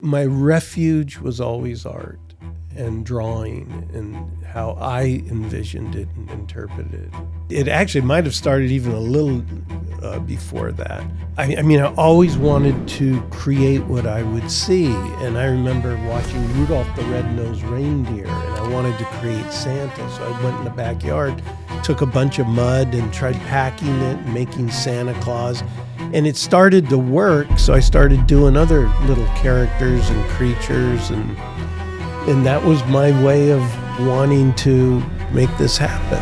My refuge was always art and drawing and how I envisioned it and interpreted it. It actually might have started even a little before that. I mean, I always wanted to create what I would see. And I remember watching Rudolph the Red-Nosed Reindeer, and I wanted to create Santa. So I went in the backyard, took a bunch of mud and tried packing it and making Santa Claus. And it started to work, so I started doing other little characters and creatures, and that was my way of wanting to make this happen.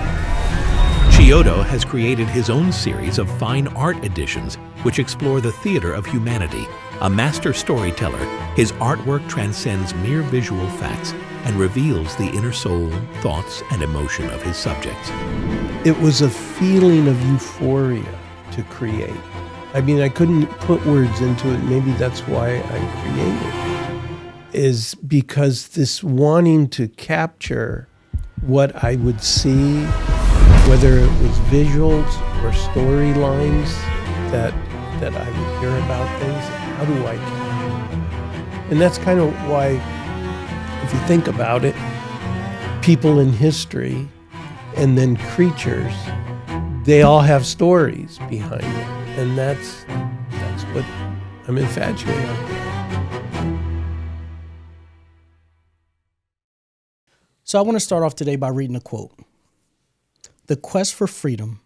Chiodo has created his own series of fine art editions which explore the theater of humanity. A master storyteller, his artwork transcends mere visual facts and reveals the inner soul, thoughts, and emotion of his subjects. It was a feeling of euphoria to create. I mean, I couldn't put words into it. Maybe that's why I created, is because this wanting to capture what I would see, whether it was visuals or storylines that I would hear about things. How do I capture them? And that's kind of why, if you think about it, people in history and then creatures, they all have stories behind it. And that's what I'm infatuated with. So I want to start off today by reading a quote. The quest for freedom,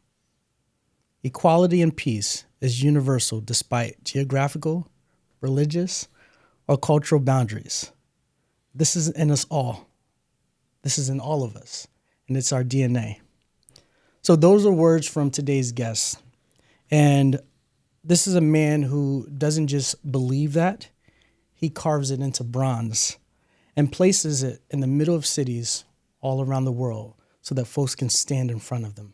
equality, and peace is universal despite geographical, religious, or cultural boundaries. This is in us all. This is in all of us, and it's our DNA. So those are words from today's guest. And this is a man who doesn't just believe that, he carves it into bronze and places it in the middle of cities all around the world so that folks can stand in front of them.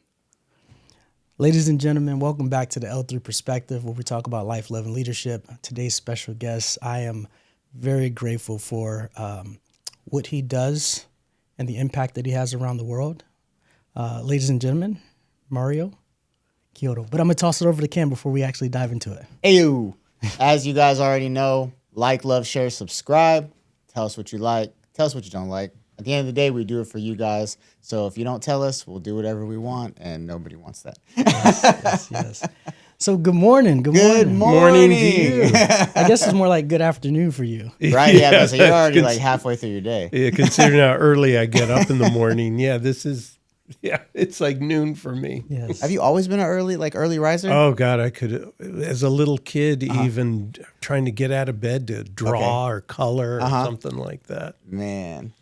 Ladies and gentlemen, welcome back to the L3 Perspective, where we talk about life, love, and leadership. Today's special guest, I am very grateful for what he does and the impact that he has around the world. Ladies and gentlemen, Mario Chiodo. But I'm going to toss it over to Cam before we actually dive into it. Ayo. As you guys already know, like, love, share, subscribe. Tell us what you like. Tell us what you don't like. At the end of the day, we do it for you guys. So if you don't tell us, we'll do whatever we want, and nobody wants that. Yes. So good morning. Good morning to you. I guess it's more like good afternoon for you. Right? Yeah, so you're already like halfway through your day. Yeah, considering how early I get up in the morning. Yeah, it's like noon for me. Yes. Have you always been an early riser? Oh, God, I could, as a little kid, even trying to get out of bed to draw or color or something like that. Man.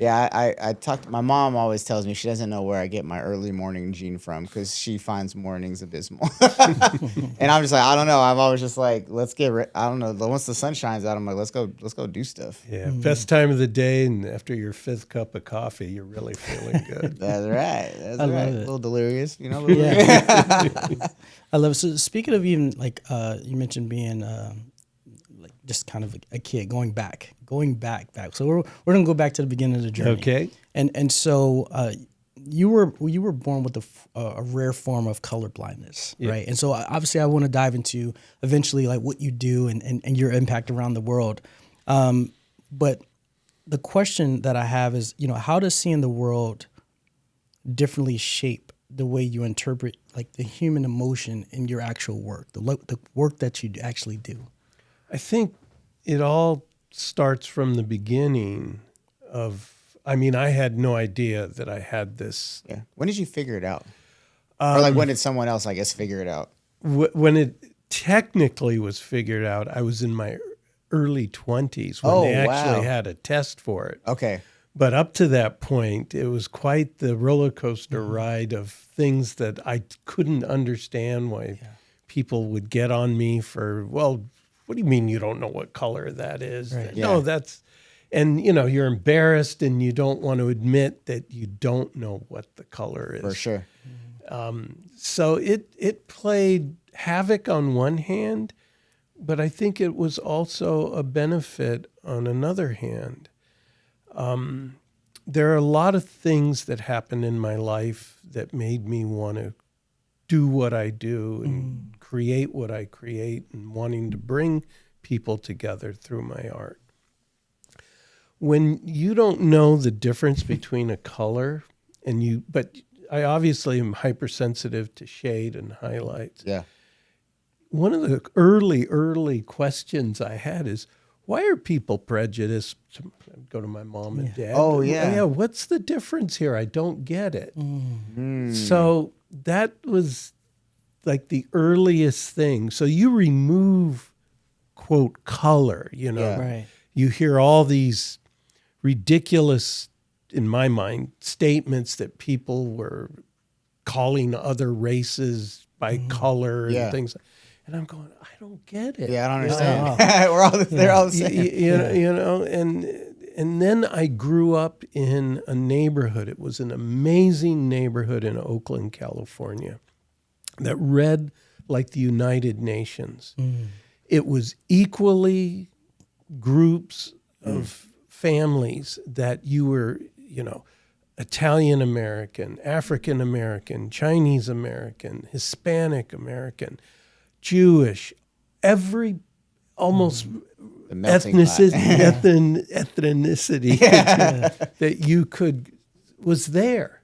Yeah, I talked. My mom always tells me she doesn't know where I get my early morning gene from because she finds mornings abysmal. And I'm just like, I don't know. I'm always just like, let's get. I don't know. Once the sun shines out, I'm like, let's go do stuff. Yeah, best time of the day, and after your fifth cup of coffee, you're really feeling good. That's right. That's I right. love A it. little delirious, you know. Yeah. I love it. So speaking of even like you mentioned being like just kind of a kid going back. So we're gonna go back to the beginning of the journey. Okay. And so you were born with a rare form of color blindness, right? And so obviously I want to dive into eventually like what you do and your impact around the world. But the question that I have is, how does seeing the world differently shape the way you interpret like the human emotion in your actual work, the work that you actually do? I think it all starts from the beginning of, I had no idea that I had this. Yeah. When did you figure it out? Or like when did someone else, I guess, figure it out? When it technically was figured out, I was in my early 20s when they actually had a test for it. Okay. But up to that point, it was quite the roller coaster ride of things that I couldn't understand why people would get on me for, well, what do you mean you don't know what color that is? Right. No, and you're embarrassed and you don't want to admit that you don't know what the color is. For sure. So it played havoc on one hand, but I think it was also a benefit on another hand. There are a lot of things that happened in my life that made me want to do what I do and create what I create and wanting to bring people together through my art. when you don't know the difference between a color but I obviously am hypersensitive to shade and highlights. Yeah. One of the early questions I had is, why are people prejudiced? I'd go to my mom and dad. Oh, yeah. Yeah, what's the difference here? I don't get it. So that was like the earliest thing. So you remove, quote, color, Yeah. Right. You hear all these ridiculous, in my mind, statements that people were calling other races by color and Yeah. things. And I'm going, I don't get it. Yeah, I don't understand. They're all the same. You know, and then I grew up in a neighborhood. It was an amazing neighborhood in Oakland, California, that read like the United Nations. It was equally groups of families that you were, Italian American, African American, Chinese American, Hispanic American, Jewish, every almost The melting pot. ethnicity that you could was there.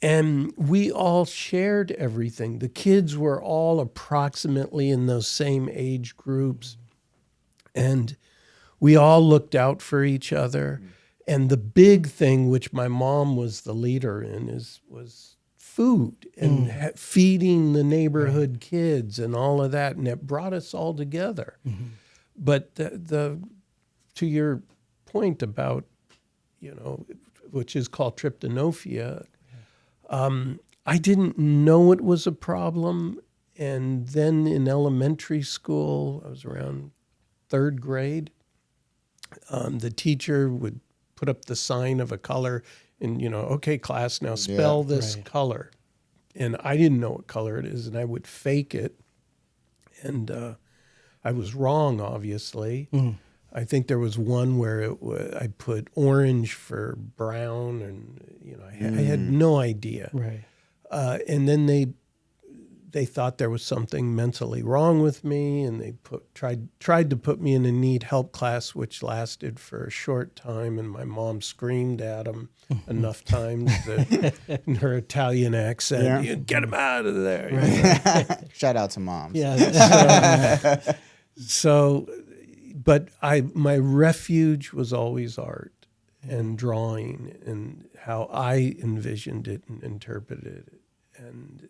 And we all shared everything. The kids were all approximately in those same age groups. And we all looked out for each other. And the big thing, which my mom was the leader in, was food and feeding the neighborhood kids and all of that. And it brought us all together. But to your point about, which is called tryptanophia, I didn't know it was a problem. And then in elementary school, I was around third grade, the teacher would put up the sign of a color and, okay, class, now spell this color. And I didn't know what color it is, and I would fake it. And I was wrong, obviously. I think there was one where I put orange for brown, and I had no idea. Right. And then they thought there was something mentally wrong with me, and they tried to put me in a need help class, which lasted for a short time. And my mom screamed at them enough times in her Italian accent, "Get him out of there!" Shout out to moms. Yeah. So, but my refuge was always art and drawing and how I envisioned it and interpreted it, and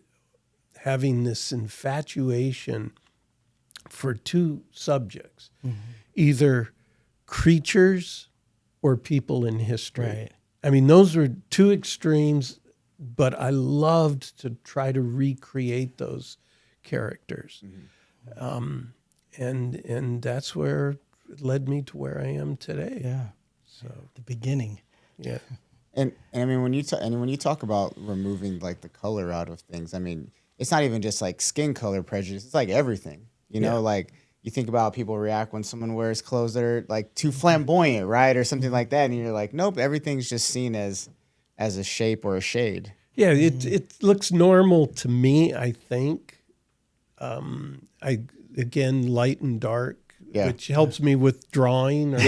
having this infatuation for two subjects, either creatures or people in history. Right. I mean, those were two extremes, but I loved to try to recreate those characters. And that's where it led me to where I am today. Yeah. So, The beginning. yeah. And I mean, when you talk about removing like the color out of things, I mean, it's not even just like skin color prejudice. It's like everything, like you think about how people react when someone wears clothes that are like too flamboyant, right? Or something like that. And you're like, nope, everything's just seen as a shape or a shade. Yeah, it looks normal to me, I think. Again, light and dark, which helps me with drawing. Or,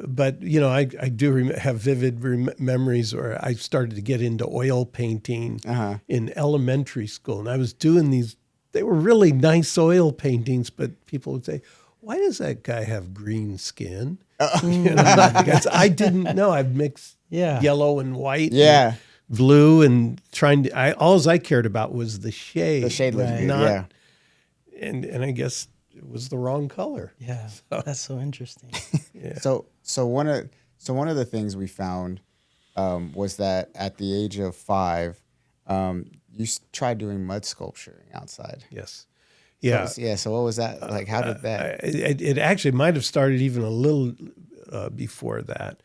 but I do have vivid memories where I started to get into oil painting in elementary school, and I was doing these. They were really nice oil paintings, but people would say, "Why does that guy have green skin?" Because I didn't know. I've mixed yellow and white, and blue, and all I cared about was the shade. The shade looked good, not, and I guess it was the wrong color. Yeah, that's so interesting. So one of the things we found was that at the age of 5, you tried doing mud sculpturing outside. Yes. Yeah. So what was that like? How did that? It actually might have started even a little before that.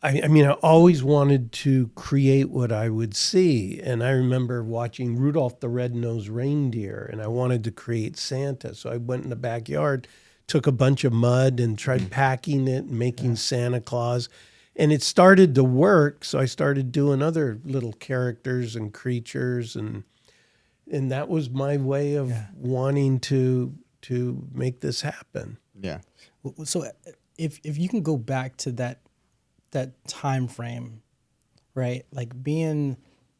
I mean, I always wanted to create what I would see. And I remember watching Rudolph the Red-Nosed Reindeer, and I wanted to create Santa. So I went in the backyard, took a bunch of mud and tried packing it and making Santa Claus. And it started to work, so I started doing other little characters and creatures. And that was my way of wanting to to make this happen. Yeah. So if you can go back to that time frame, right? Like being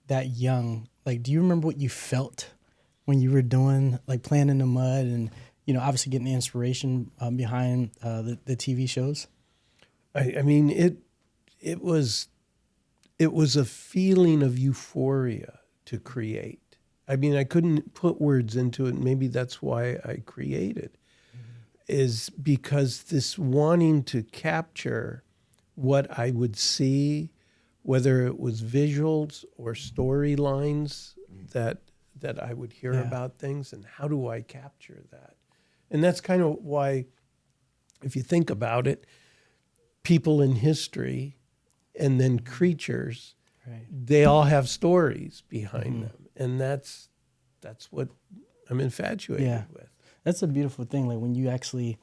that young, like do you remember what you felt when you were doing like playing in the mud and obviously getting the inspiration behind the TV shows? I mean it was a feeling of euphoria to create. I mean, I couldn't put words into it. Maybe that's why I created, is because this wanting to capture what I would see, whether it was visuals or storylines that I would hear about things, and how do I capture that? And that's kind of why, if you think about it, people in history and then creatures, they all have stories behind them. And that's what I'm infatuated with. That's a beautiful thing. Like when you actually,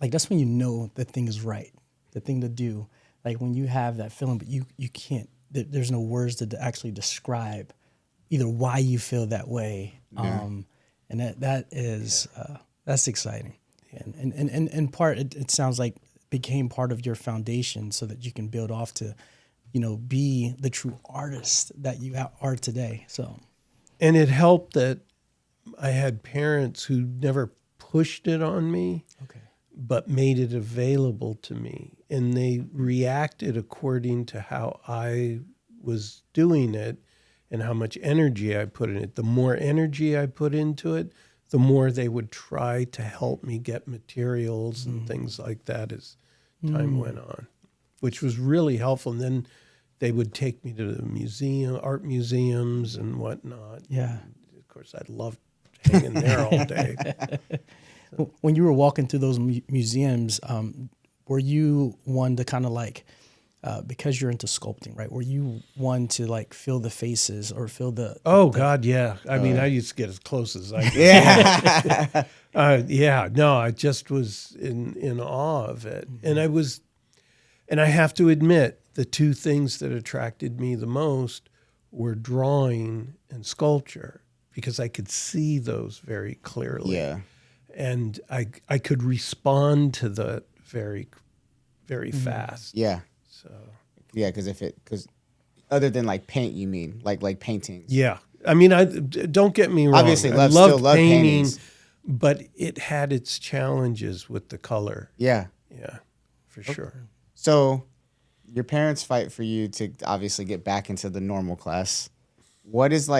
like that's when you know the thing is right, the thing to do. Like when you have that feeling, but you can't, there's no words to actually describe either why you feel that way. And that is, that's exciting. And in part, it sounds like became part of your foundation so that you can build off to, be the true artist that you are today. So. And it helped that I had parents who never pushed it on me, but made it available to me. And they reacted according to how I was doing it and how much energy I put in it. The more energy I put into it, the more they would try to help me get materials and things like that as time went on, which was really helpful. And then they would take me to the art museums and whatnot. Yeah. And of course, I loved hanging there all day. When you were walking through those museums, were you one to kind of like, because you're into sculpting, right? Were you one to like feel the faces or feel the... God, yeah. I mean, I used to get as close as I could. No, I just was in awe of it. And I have to admit, the two things that attracted me the most were drawing and sculpture, because I could see those very clearly. Yeah. And I could respond to that very, very fast. Yeah. So. Yeah, because other than like paint, you mean like paintings? Yeah. I mean, don't get me wrong. Obviously, I still love painting, paintings. but it had its challenges with the color. Yeah. Yeah, for sure. So your parents fight for you to obviously get back into the normal class. What is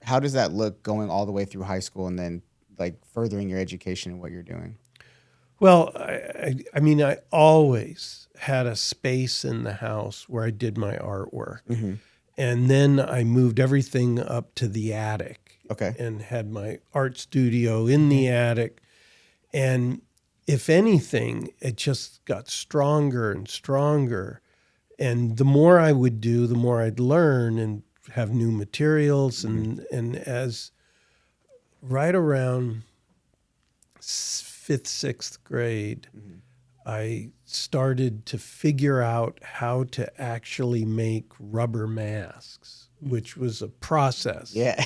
how does that look going all the way through high school and then like furthering your education and what you're doing? Well, I mean, I always had a space in the house where I did my artwork. Mm-hmm. And then I moved everything up to the attic. Okay. And had my art studio in the attic. And if anything, it just got stronger and stronger. And the more I would do, the more I'd learn and have new materials. And as right around 5th, 6th grade, I started to figure out how to actually make rubber masks, which was a process. Yeah.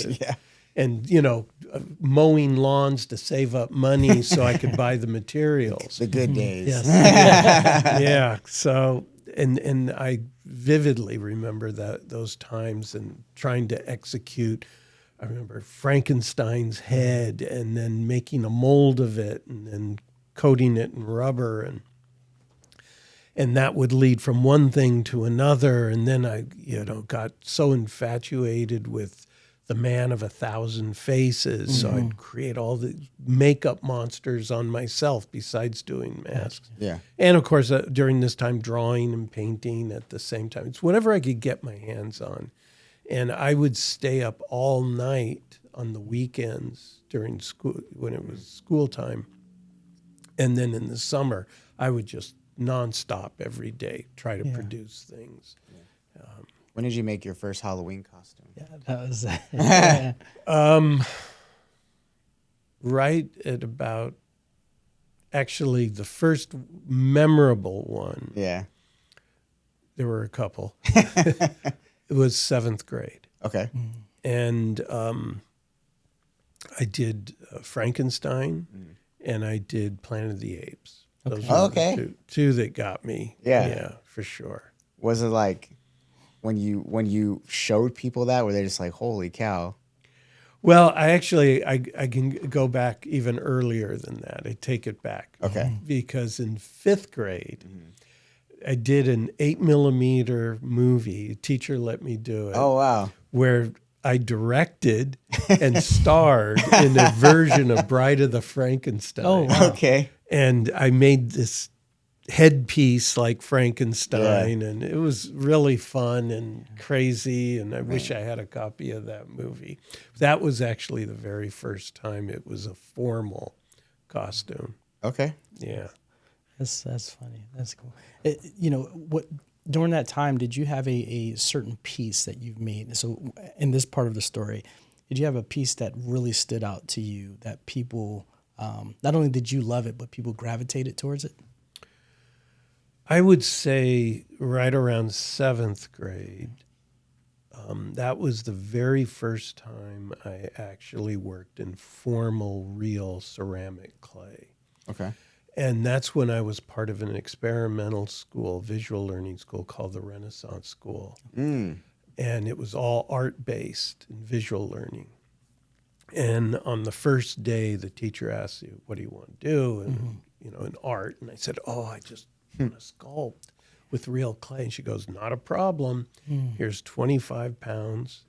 Yeah. And, mowing lawns to save up money so I could buy the materials. The good days. Yes. Yeah. So, and I vividly remember those times and trying to execute. I remember Frankenstein's head and then making a mold of it and then coating it in rubber, and that would lead from one thing to another. And then I, got so infatuated with the man of 1,000 faces. So I'd create all the makeup monsters on myself besides doing masks. Yeah. And of course, during this time, drawing and painting at the same time. It's whatever I could get my hands on. And I would stay up all night on the weekends during school, when it was school time. And then in the summer, I would just nonstop every day try to produce things. When did you make your first Halloween costume? Yeah, that was... Right at about, actually, the first memorable one. Yeah. There were a couple. It was 7th grade. Okay. And I did Frankenstein, and I did Planet of the Apes. Those Okay. were Okay. the two that got me. Yeah. Yeah, for sure. Was it like when you showed people that, were they just like, holy cow? Well, I can go back even earlier than that. I take it back. Okay. Because in 5th grade, I did an 8mm movie. A teacher let me do it. Oh, wow. Where I directed and starred in a version of Bride of the Frankenstein. Oh, wow. Okay. And I made this headpiece like Frankenstein, and it was really fun and crazy, and I wish I had a copy of that movie. That was actually the very first time it was a formal costume. Okay. Yeah. That's funny. That's cool. What during that time did you have a certain piece that you've made? So in this part of the story, did you have a piece that really stood out to you that people not only did you love it, but people gravitated towards it? I would say right around 7th grade, that was the very first time I actually worked in formal, real ceramic clay. Okay. And that's when I was part of an experimental school, visual learning school called the Renaissance School. And it was all art-based and visual learning. And on the first day, the teacher asked you, what do you want to do? And, in art. And I said, I just want to sculpt with real clay. And she goes, not a problem. Here's 25 pounds.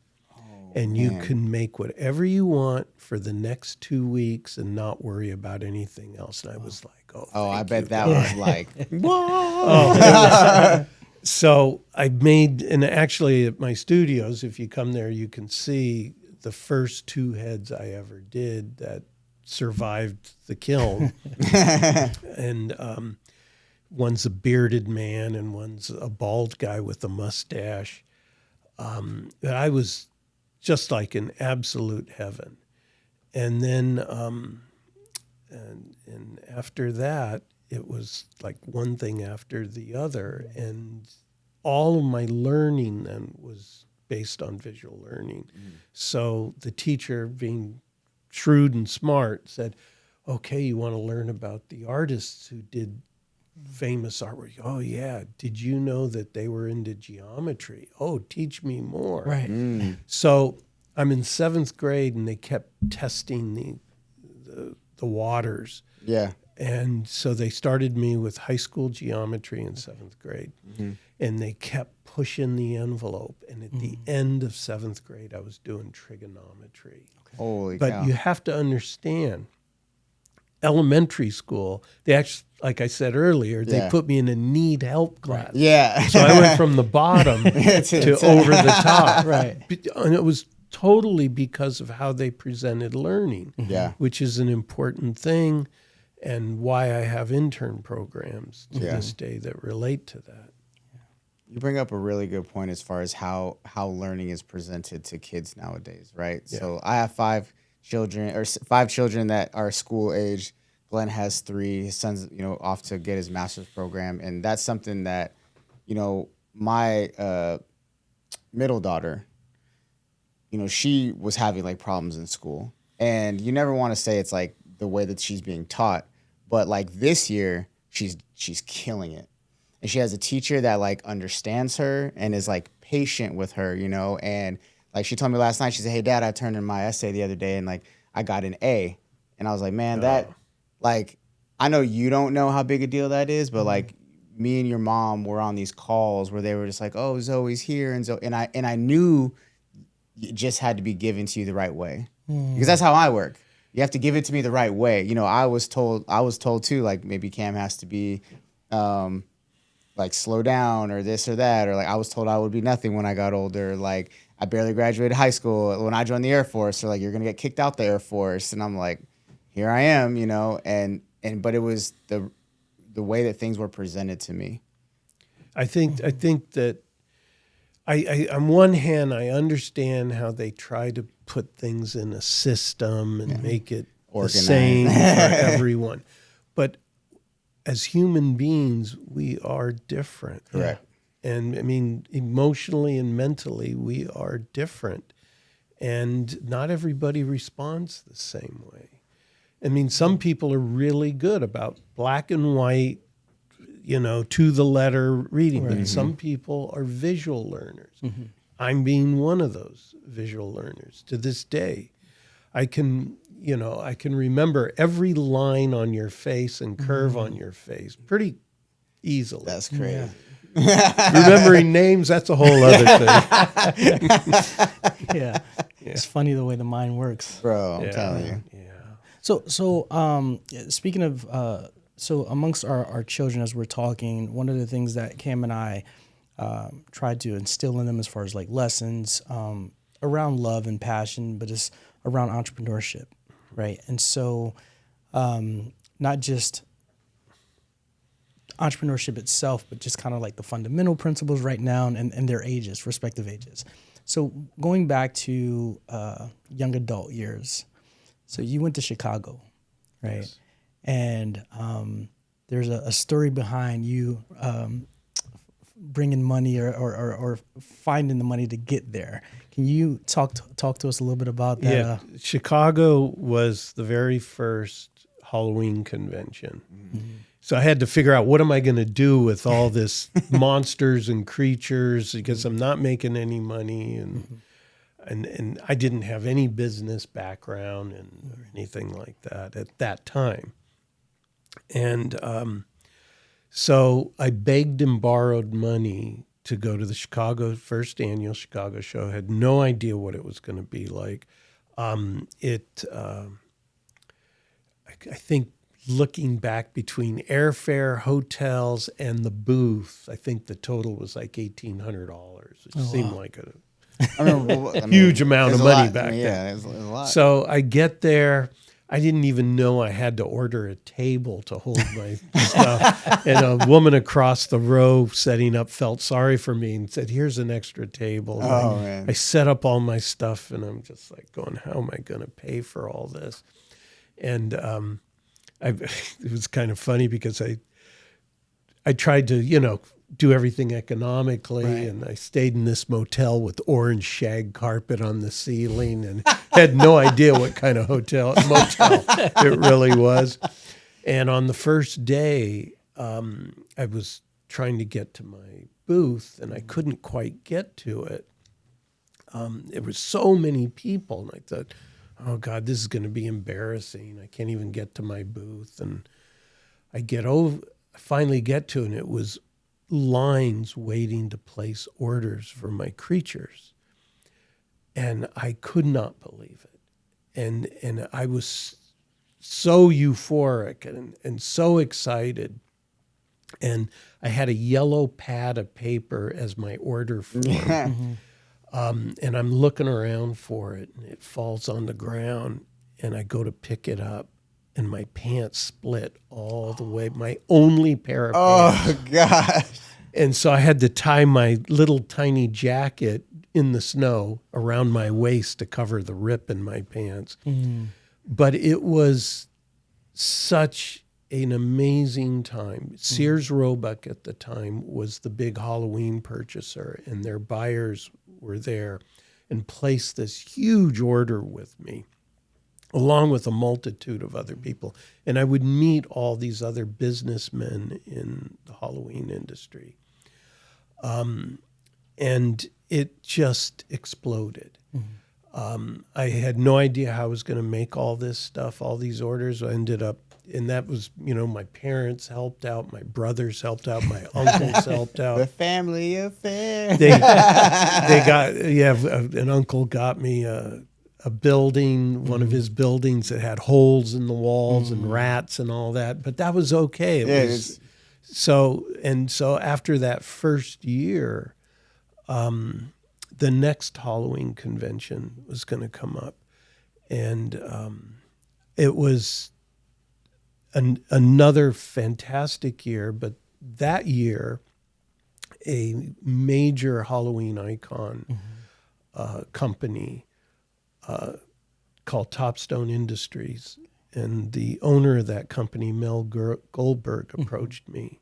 And you can make whatever you want for the next 2 weeks and not worry about anything else. And I was like, I bet you, that God. was like, So I made, and actually at my studios, if you come there, you can see the first 2 heads I ever did that survived the kiln. And one's a bearded man and one's a bald guy with a mustache. But I was just like in absolute heaven. And then and after that, it was like one thing after the other. And all of my learning then was based on visual learning. So the teacher, being shrewd and smart, said, okay, you want to learn about the artists who did famous artwork? Oh, yeah. Did you know that they were into geometry? Oh, teach me more. Right. So I'm in 7th grade, and they kept testing the waters. yeah. And so they started me with high school geometry in 7th grade. And they kept pushing the envelope. And at the end of 7th grade, I was doing trigonometry. Holy But cow. you have to understand, elementary school, they actually, like I said earlier, they put me in a need help class. Yeah. So I went from the bottom to over the top. Right. And it was totally because of how they presented learning, Yeah. which is an important thing, and why I have intern programs to this day that relate to that. You bring up a really good point as far as how learning is presented to kids nowadays, right? Yeah. So I have 5 children that are school age. Glenn has 3. His son's, off to get his master's program, and that's something that, my middle daughter, she was having like problems in school, and you never want to say it's like the way that she's being taught, but like this year she's killing it. And she has a teacher that like understands her and is like patient with her, and like she told me last night, she said, hey Dad, I turned in my essay the other day and like I got an A. And I was like, man, that like, I know you don't know how big a deal that is, but like me and your mom were on these calls where they were just like, oh, Zoe's here. And I knew it just had to be given to you the right way, because that's how I work. You have to give it to me the right way. I was told too, like maybe Cam has to be, like slow down or this or that, or like I was told I would be nothing when I got older. Like I barely graduated high school. When I joined the Air Force, they're like, you're gonna get kicked out the Air Force, and I'm like, here I am, but it was the way that things were presented to me. I think that I on one hand, I understand how they try to put things in a system and make it Organized. the same for everyone. But as human beings, we are different. Correct. And I mean, emotionally and mentally, we are different. And not everybody responds the same way. I mean, some people are really good about black and white, to the letter reading, but some people are visual learners. I'm being one of those visual learners to this day. I can remember every line on your face and curve on your face pretty easily. That's crazy. Remembering names, that's a whole other thing. Yeah. It's funny the way the mind works. Bro, I'm telling you. Yeah. So speaking of, so amongst our children, as we're talking, one of the things that Cam and I tried to instill in them as far as like lessons around love and passion, but it's around entrepreneurship, right? And so not just entrepreneurship itself, but just kind of like the fundamental principles right now and their ages, respective ages. So going back to young adult years, so you went to Chicago, right? Yes. And there's a story behind you bringing money or finding the money to get there. Can you talk to us a little bit about that? Yeah, Chicago was the very first Halloween convention. Mm-hmm. So I had to figure out, what am I going to do with all this monsters and creatures, because I'm not making any money, and I didn't have any business background or anything like that at that time. And so I begged and borrowed money to go to the first annual Chicago show. I had no idea what it was going to be like. I think looking back between airfare, hotels, and the booth, I think the total was like $1,800. It seemed like a huge amount of money back then. Yeah, it was a lot. So I get there. I didn't even know I had to order a table to hold my stuff. And a woman across the row setting up felt sorry for me and said, "Here's an extra table." Man. I set up all my stuff, and I'm just like going, how am I going to pay for all this? And it was kind of funny because I tried to, do everything economically, right. And I stayed in this motel with orange shag carpet on the ceiling and had no idea what kind of motel it really was. And on the first day, I was trying to get to my booth, and I couldn't quite get to it. There were so many people, and I thought, oh God, this is going to be embarrassing. I can't even get to my booth. And I finally get to it, and it was lines waiting to place orders for my creatures. And I could not believe it. And I was so euphoric and so excited. And I had a yellow pad of paper as my order form. And I'm looking around for it, and it falls on the ground, and I go to pick it up, and my pants split all the way, my only pair of pants. Oh, gosh. And so I had to tie my little tiny jacket in the snow around my waist to cover the rip in my pants. Mm. But it was such an amazing time. Sears Roebuck at the time was the big Halloween purchaser, and their buyers were there and placed this huge order with me, along with a multitude of other people. And I would meet all these other businessmen in the Halloween industry. And it just exploded. Mm-hmm. I had no idea how I was going to make all this stuff, all these orders. I ended up, and that was, my parents helped out, my brothers helped out, my uncles helped out. The family affair. They got, an uncle got me a building, one of his buildings that had holes in the walls and rats and all that, but that was okay. It was so after that first year, the next Halloween convention was going to come up, and it was another fantastic year. But that year, a major Halloween icon company called Topstone Industries, and the owner of that company, Mel Goldberg, approached me,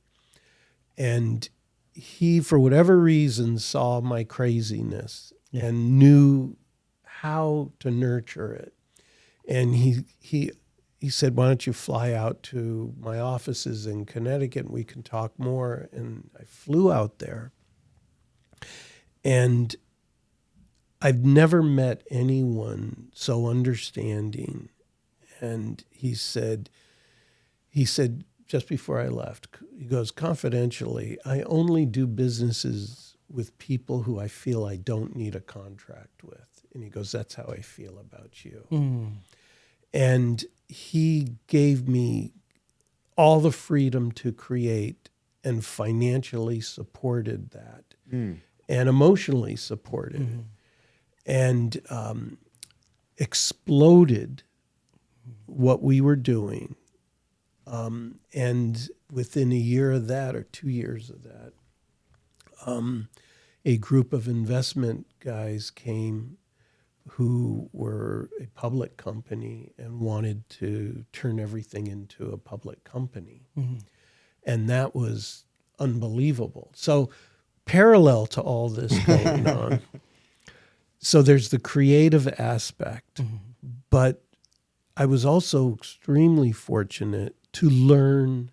and he, for whatever reason, saw my craziness and knew how to nurture it. And he said, why don't you fly out to my offices in Connecticut and we can talk more? And I flew out there. And I've never met anyone so understanding. And he said, just before I left, he goes, confidentially, I only do businesses with people who I feel I don't need a contract with. And he goes, that's how I feel about you. Mm. And he gave me all the freedom to create and financially supported that and emotionally supported it and exploded what we were doing. And within a year of that or 2 years of that, a group of investment guys came who were a public company and wanted to turn everything into a public company. And that was unbelievable. So parallel to all this going on, so there's the creative aspect, but I was also extremely fortunate to learn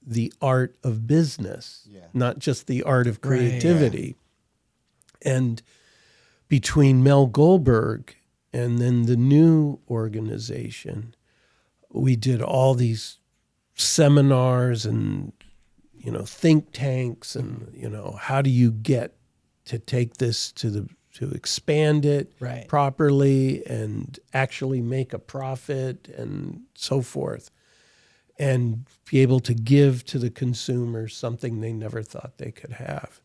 the art of business, not just the art of creativity. And between Mel Goldberg and then the new organization, we did all these seminars and, think tanks and, how do you get to take this to expand it properly and actually make a profit and so forth and be able to give to the consumer something they never thought they could have.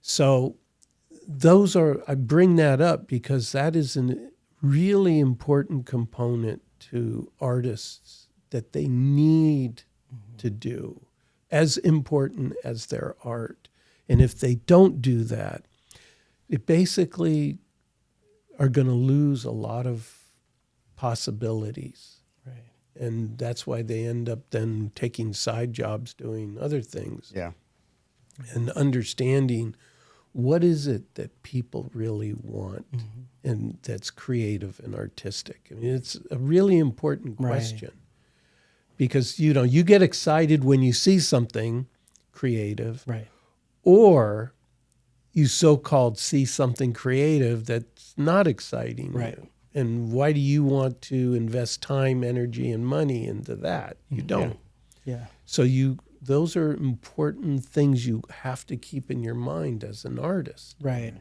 So I bring that up because that is a really important component to artists that they need to do, as important as their art. And if they don't do that, it basically are going to lose a lot of possibilities. Right. And that's why they end up then taking side jobs doing other things. Yeah. And understanding what is it that people really want and that's creative and artistic. I mean, it's a really important question because, you get excited when you see something creative or you so-called see something creative that's not exciting you. And why do you want to invest time, energy, and money into that? You don't. Yeah. So those are important things you have to keep in your mind as an artist. Right.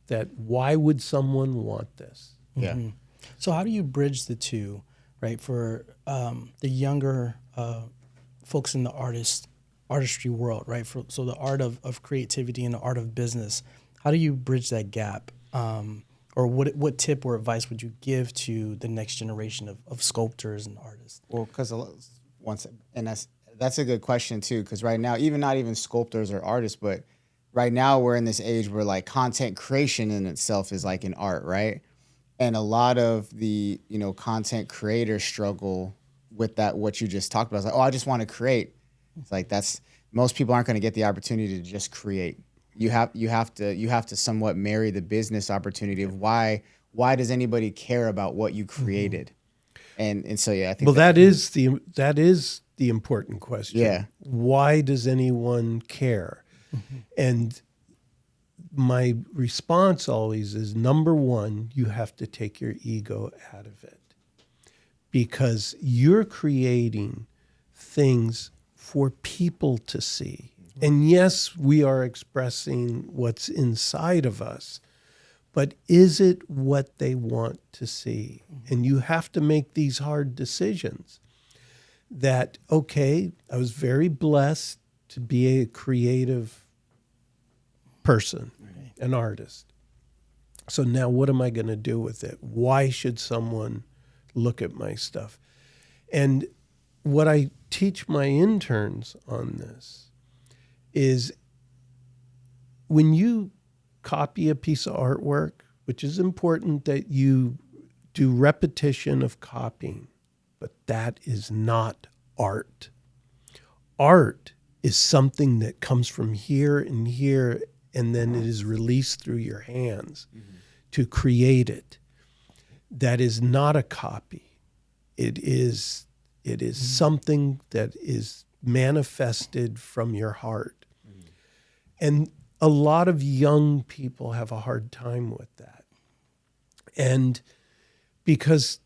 That why would someone want this? Yeah. So how do you bridge the two, right? For the younger folks in the artistry world, right? So the art of creativity and the art of business, how do you bridge that gap? Or what tip or advice would you give to the next generation of sculptors and artists? Well, because that's a good question too. Because right now, not even sculptors or artists, but right now we're in this age where like content creation in itself is like an art, right? And a lot of the content creators struggle with that. What you just talked about, it's like, oh, I just want to create. It's like most people aren't going to get the opportunity to just create. You have to somewhat marry the business opportunity of why does anybody care about what you created, and so I think. Well, that is the important question. Yeah. Why does anyone care? And my response always is, number one, you have to take your ego out of it because you're creating things for people to see. And yes, we are expressing what's inside of us, but is it what they want to see? And you have to make these hard decisions that, okay, I was very blessed to be a creative person, an artist. So now what am I going to do with it? Why should someone look at my stuff? And what I teach my interns on this is when you copy a piece of artwork, which is important that you do repetition of copying, but that is not art. Art is something that comes from here and here, and then it is released through your hands to create it. that is not a copy. It is something that is manifested from your heart. And a lot of young people have a hard time with that. And because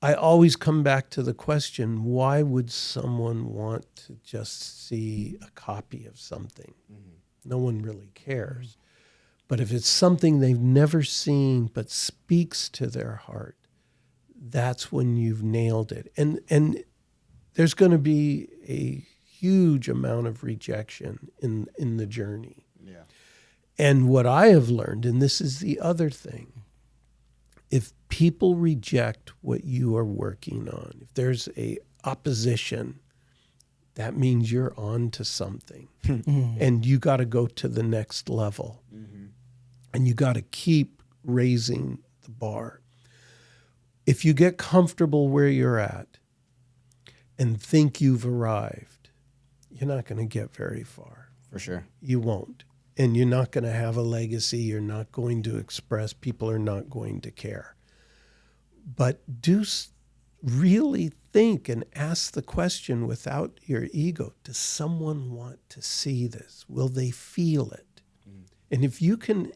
I always come back to the question, why would someone want to just see a copy of something? No one really cares. But if it's something they've never seen but speaks to their heart, that's when you've nailed it. And there's going to be a huge amount of rejection in the journey. Yeah. And what I have learned, and this is the other thing, if people reject what you are working on, if there's a opposition, that means you're on to something. And you got to go to the next level. And you got to keep raising the bar. If you get comfortable where you're at and think you've arrived, you're not going to get very far. For sure. You won't. And you're not going to have a legacy. You're not going to express. People are not going to care. But really think and ask the question without your ego. Does someone want to see this? Will they feel it? And if you can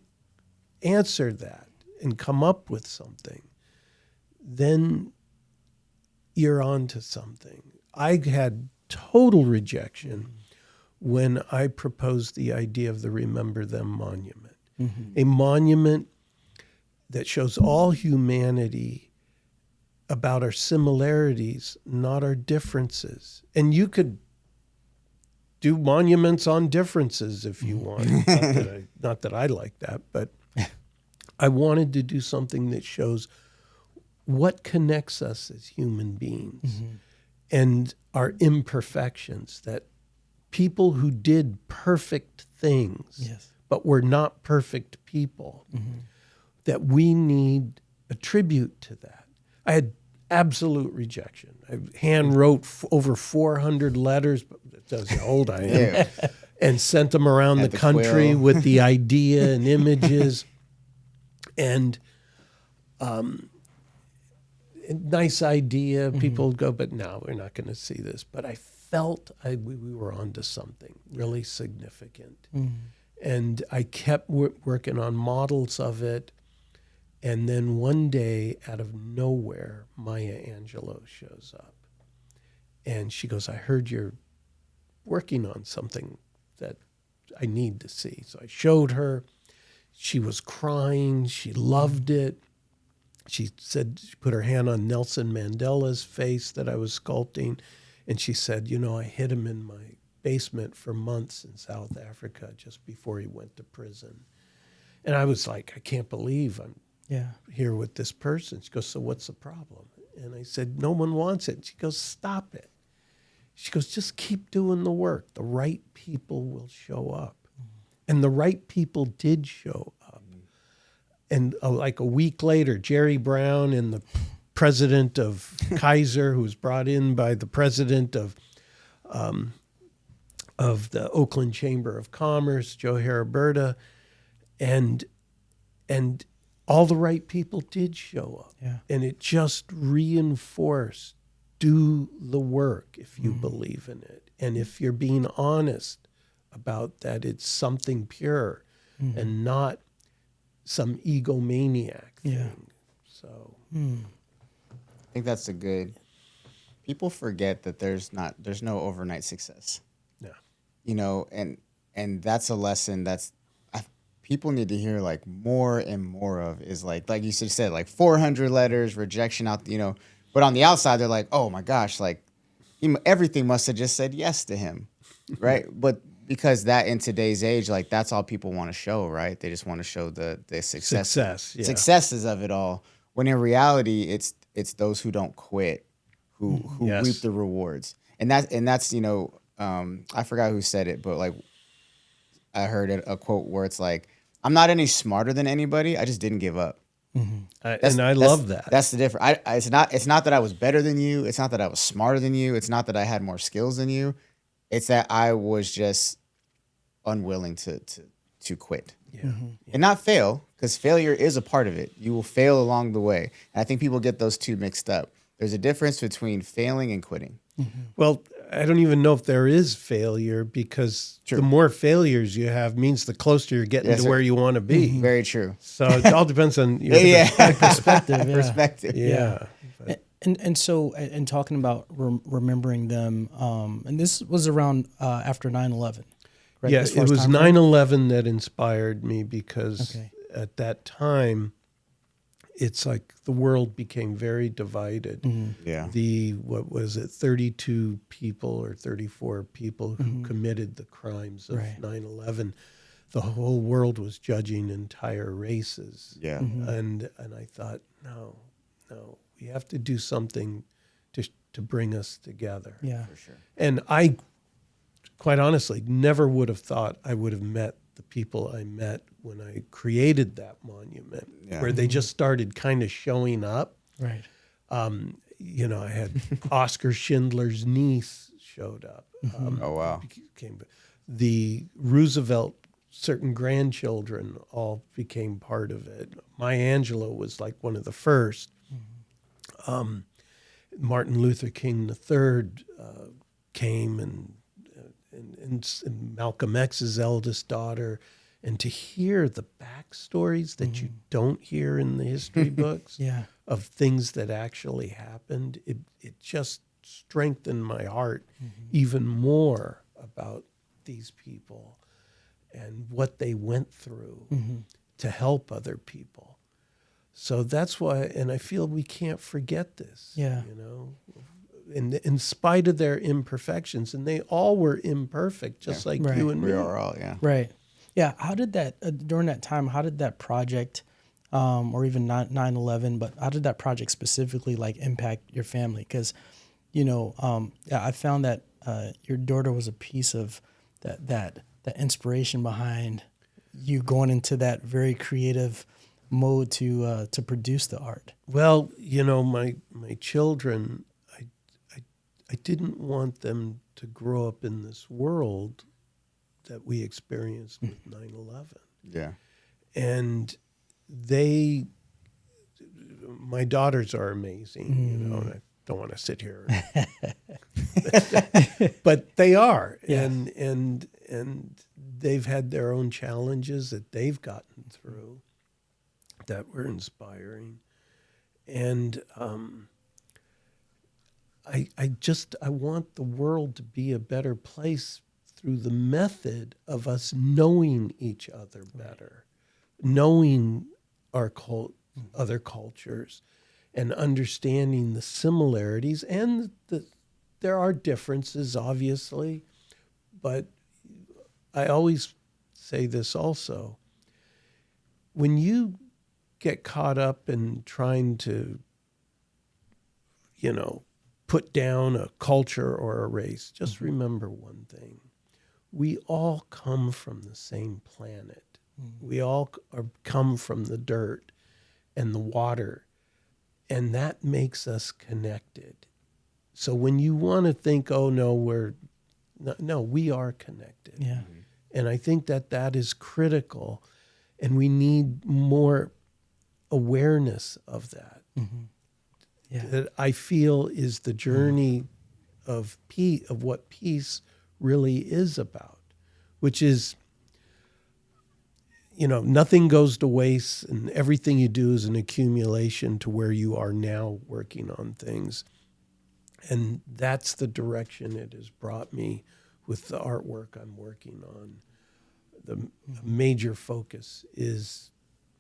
answer that and come up with something, then you're on to something. I had total rejection when I proposed the idea of the Remember Them monument. A monument that shows all humanity about our similarities, not our differences. And you could do monuments on differences if you want. Not that I like that, but I wanted to do something that shows what connects us as human beings and our imperfections, that people who did perfect things, but were not perfect people, that we need a tribute to that. I had absolute rejection. I hand wrote over 400 letters, but it tells you how old I am, and sent them around the country with the idea and images. And nice idea. People would go, but no, we're not going to see this. But I felt we were onto something really significant. And I kept working on models of it. And then one day, out of nowhere, Maya Angelou shows up. And she goes, I heard you're working on something that I need to see. So I showed her. She was crying. She loved it. She said, she put her hand on Nelson Mandela's face that I was sculpting. And she said, I hid him in my basement for months in South Africa just before he went to prison. And I was like, I can't believe I'm here with this person. She goes, so what's the problem? And I said, no one wants it. She goes, stop it. She goes, just keep doing the work. The right people will show up. And the right people did show up. And like a week later, Jerry Brown and the president of Kaiser, who was brought in by the president of the Oakland Chamber of Commerce, Joe Heriberta, and all the right people did show up. And it just reinforced, do the work if you believe in it. And if you're being honest about that, it's something pure and not some egomaniac thing. So I think that's a good. People forget that there's no overnight success. No. And that's a lesson people need to hear like more and more of, is like you said, like 400 letters, rejection out, but on the outside they're like, oh my gosh, like everything must have just said yes to him, right? But because that in today's age, like that's all people want to show, right? They just want to show the successes of it all. When in reality, it's those who don't quit who reap the rewards. And that's I forgot who said it, but like I heard a quote where it's like, I'm not any smarter than anybody. I just didn't give up. I love that. That's the difference. It's not that I was better than you. It's not that I was smarter than you. It's not that I had more skills than you. It's that I was just unwilling to quit. Yeah. And not fail, because failure is a part of it. You will fail along the way. And I think people get those two mixed up. There's a difference between failing and quitting. Well, I don't even know if there is failure, because True. the more failures you have means the closer you're getting Yes, to sir. where you want to be. Very true. So it all depends on your Perspective. Yeah. Perspective. Yeah. And so, and talking about remembering them, and this was around after 9/11. Right? Yeah, As far it as was time frame? 9/11 that inspired me, because Okay. at that time, it's like the world became very divided. Yeah. What was it, 32 people or 34 people who committed the crimes of Right. 9/11. The whole world was judging entire races. Yeah. And I thought, no, we have to do something to bring us together. Yeah. For sure. And I, quite honestly, never would have thought I would have met the people I met when I created that monument, Yeah. where they just started kind of showing up. Right. I had Oscar Schindler's niece showed up. Oh, wow. The Roosevelt, certain grandchildren all became part of it. Maya Angelou was like one of the first. Martin Luther King III came, and Malcolm X's eldest daughter. And to hear the backstories that you don't hear in the history books Yeah. of things that actually happened, it just strengthened my heart even more about these people and what they went through to help other people. So that's why, and I feel we can't forget this. Yeah. In spite of their imperfections, and they all were imperfect, just like Right. you and me. We are all, yeah. Right. Yeah. How did that during that time? How did that project, or even 9/11, but how did that project specifically like impact your family? Because, I found that your daughter was a piece of that inspiration behind you going into that very creative mode to produce the art. Well, my children, I didn't want them to grow up in this world that we experienced with 9/11. Yeah. And my daughters are amazing, and I don't want to sit here, but they are. Yeah. And they've had their own challenges that they've gotten through that were inspiring. And I want the world to be a better place through the method of us knowing each other better, knowing our other cultures, and understanding the similarities. And there are differences, obviously, but I always say this also. When you get caught up in trying to, put down a culture or a race, just remember one thing. We all come from the same planet. We all come from the dirt and the water, and that makes us connected. So when you want to think, oh, no, we are connected. Yeah. And I think that is critical, and we need more awareness of that. Yeah. That I feel is the journey of peace, of what peace really is about, which is, nothing goes to waste, and everything you do is an accumulation to where you are now working on things. And that's the direction it has brought me with the artwork I'm working on. The major focus is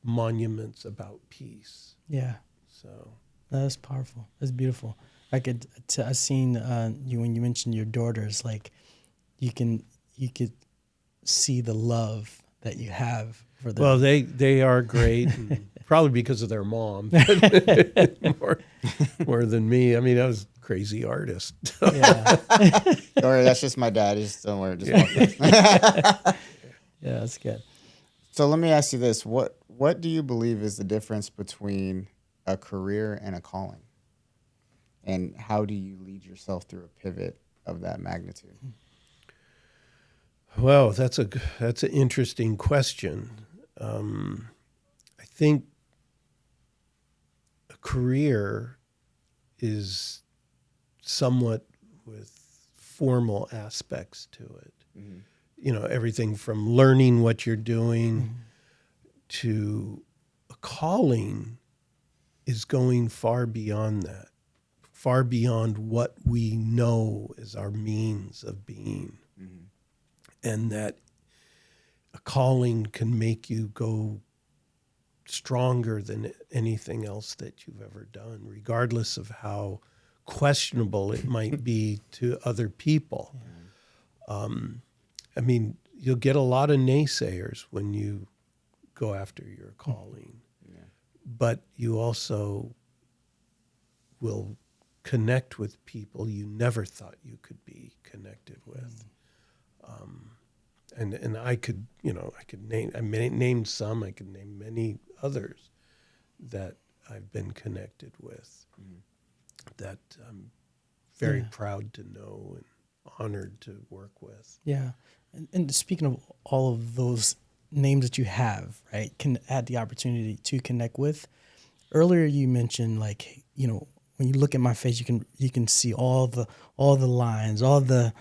monuments about peace. Yeah. So That's powerful. That's beautiful. I seen you when you mentioned your daughters. Like, you could see the love that you have for them. well, they are great, and probably because of their mom more than me. I mean, I was a crazy artist. Yeah, Don't worry, that's just my dad. Don't worry. yeah, that's good. So let me ask you this. What do you believe is the difference between a career and a calling? And how do you lead yourself through a pivot of that magnitude? Well, that's an interesting question. I think a career is somewhat with formal aspects to it. Mm-hmm. You know, everything from learning what you're doing to a calling is going far beyond that, far beyond what we know as our means of being. Mm-hmm. And that a calling can make you go stronger than anything else that you've ever done, regardless of how questionable it might be to other people. I mean, you'll get a lot of naysayers when you go after your calling, but you also will connect with people you never thought you could be connected with. And I could, name some, I could name many others that I've been connected with that I'm very proud to know and honored to work with. Yeah. And speaking of all of those names that you have, right, can had the opportunity to connect with. Earlier you mentioned, like, you know, when you look at my face, you can see all the lines, all the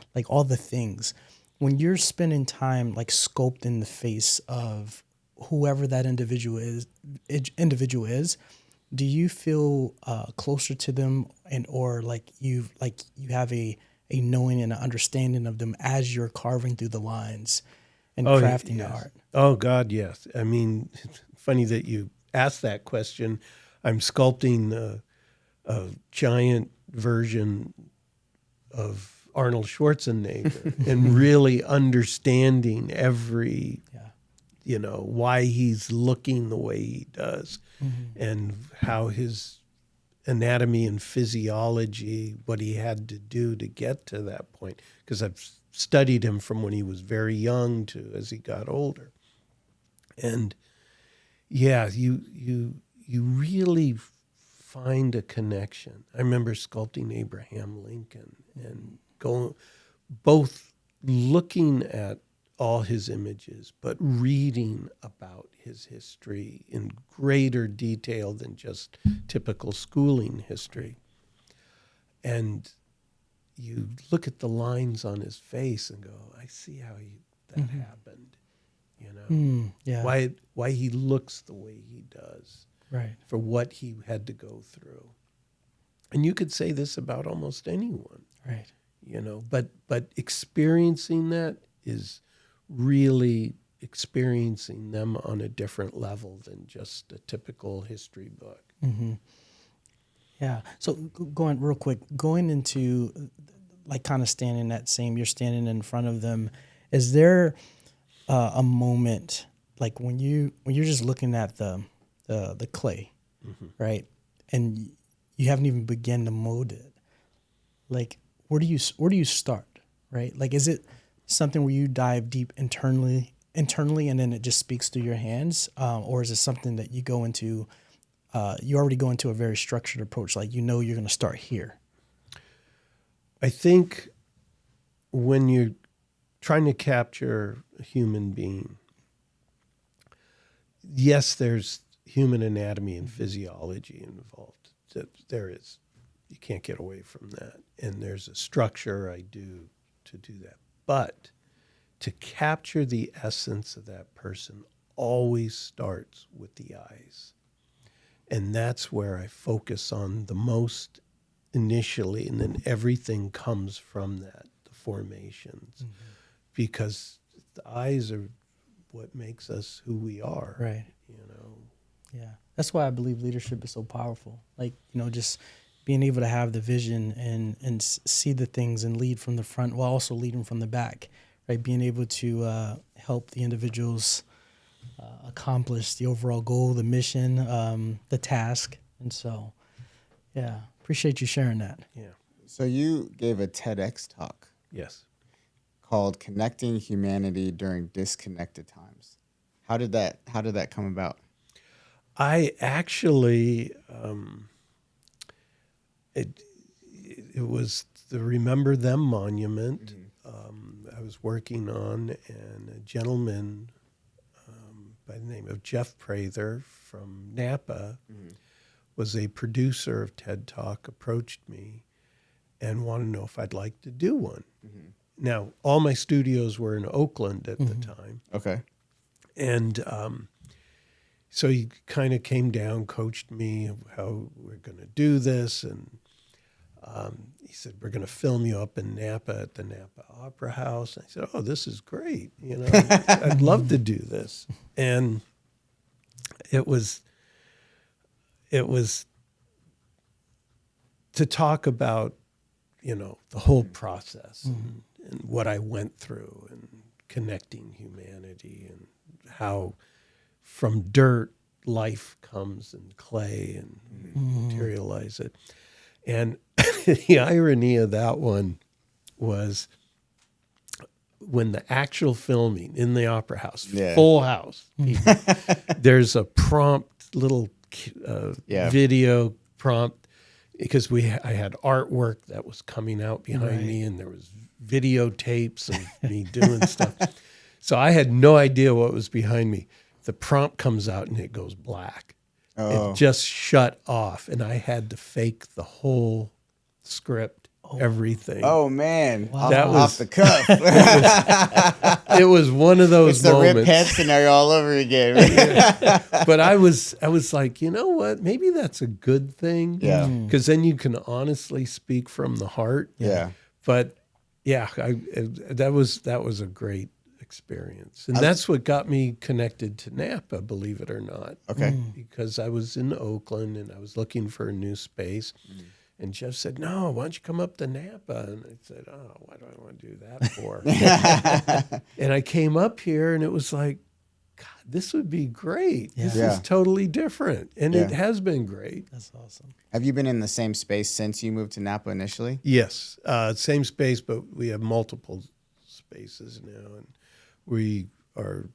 things. When you're spending time like sculpting the face of whoever that individual is, do you feel closer to them, and or like you have a knowing and an understanding of them as you're carving through the lines and crafting the art? Oh God, yes. I mean, funny that you asked that question. I'm sculpting a giant version of Arnold Schwarzenegger and really understanding every, why he's looking the way he does and how his anatomy and physiology, what he had to do to get to that point. Because I've studied him from when he was very young to as he got older. And yeah, you really find a connection. I remember sculpting Abraham Lincoln and both looking at all his images, but reading about his history in greater detail than just typical schooling history. And you look at the lines on his face and go, I see how that happened, why he looks the way he does, right? For what he had to go through. And you could say this about almost anyone, right? But experiencing that is really experiencing them on a different level than just a typical history book. Mm-hmm. Yeah. So going into like kind of standing that same, you're standing in front of them. Is there a moment like when you're just looking at the clay, right? And you haven't even begun to mold it. Like, where do you start, right? Like, is it something where you dive deep internally, and then it just speaks through your hands, or is it something that you go into? You already go into a very structured approach, like you're going to start here. I think when you're trying to capture a human being, yes, there's human anatomy and physiology involved. There is. You can't get away from that. And there's a structure I do to do that. But to capture the essence of that person always starts with the eyes. And that's where I focus on the most initially, and then everything comes from that, the formations. Because the eyes are what makes us who we are. Right. Yeah. That's why I believe leadership is so powerful. Like, just being able to have the vision and see the things and lead from the front while also leading from the back, right? Being able to help the individuals accomplish the overall goal, the mission, the task. And so, yeah, appreciate you sharing that. Yeah. So you gave a TEDx talk. Yes. Called Connecting Humanity During Disconnected Times. How did that come about? I actually, it was the Remember Them monument I was working on, and a gentleman by the name of Jeff Prather from Napa, was a producer of TED Talk, approached me and wanted to know if I'd like to do one. Now, all my studios were in Oakland at the time. Okay. And so he kind of came down, coached me how we're going to do this. And he said, we're going to film you up in Napa at the Napa Opera House. And I said, oh, this is great. You know, I'd love to do this. And it was to talk about, you know, the whole process and what I went through and connecting humanity and how from dirt life comes and clay and materialize it. And the irony of that one was when the actual filming in the Opera House, full house, people, there's a prompt, little video prompt, because I had artwork that was coming out behind me, and there was videotapes of me doing stuff. So I had no idea what was behind me. The prompt comes out and it goes black. It just shut off, and I had to fake the whole script, everything. Oh man, That was off the cuff. It was one of those It's the moments. Rip Head scenario all over again. But I was like, you know what? Maybe that's a good thing. Yeah. Because then you can honestly speak from the heart. Yeah. But yeah, that was a great experience, and that's what got me connected to Napa, believe it or not. Okay. Because I was in Oakland and I was looking for a new space. And Jeff said, no, why don't you come up to Napa? And I said, oh, why do I want to do that for? And I came up here and it was like, God, this would be great. This is totally different. And it has been great. That's awesome. Have you been in the same space since you moved to Napa initially? Yes. Same space, but we have multiple spaces now. And we are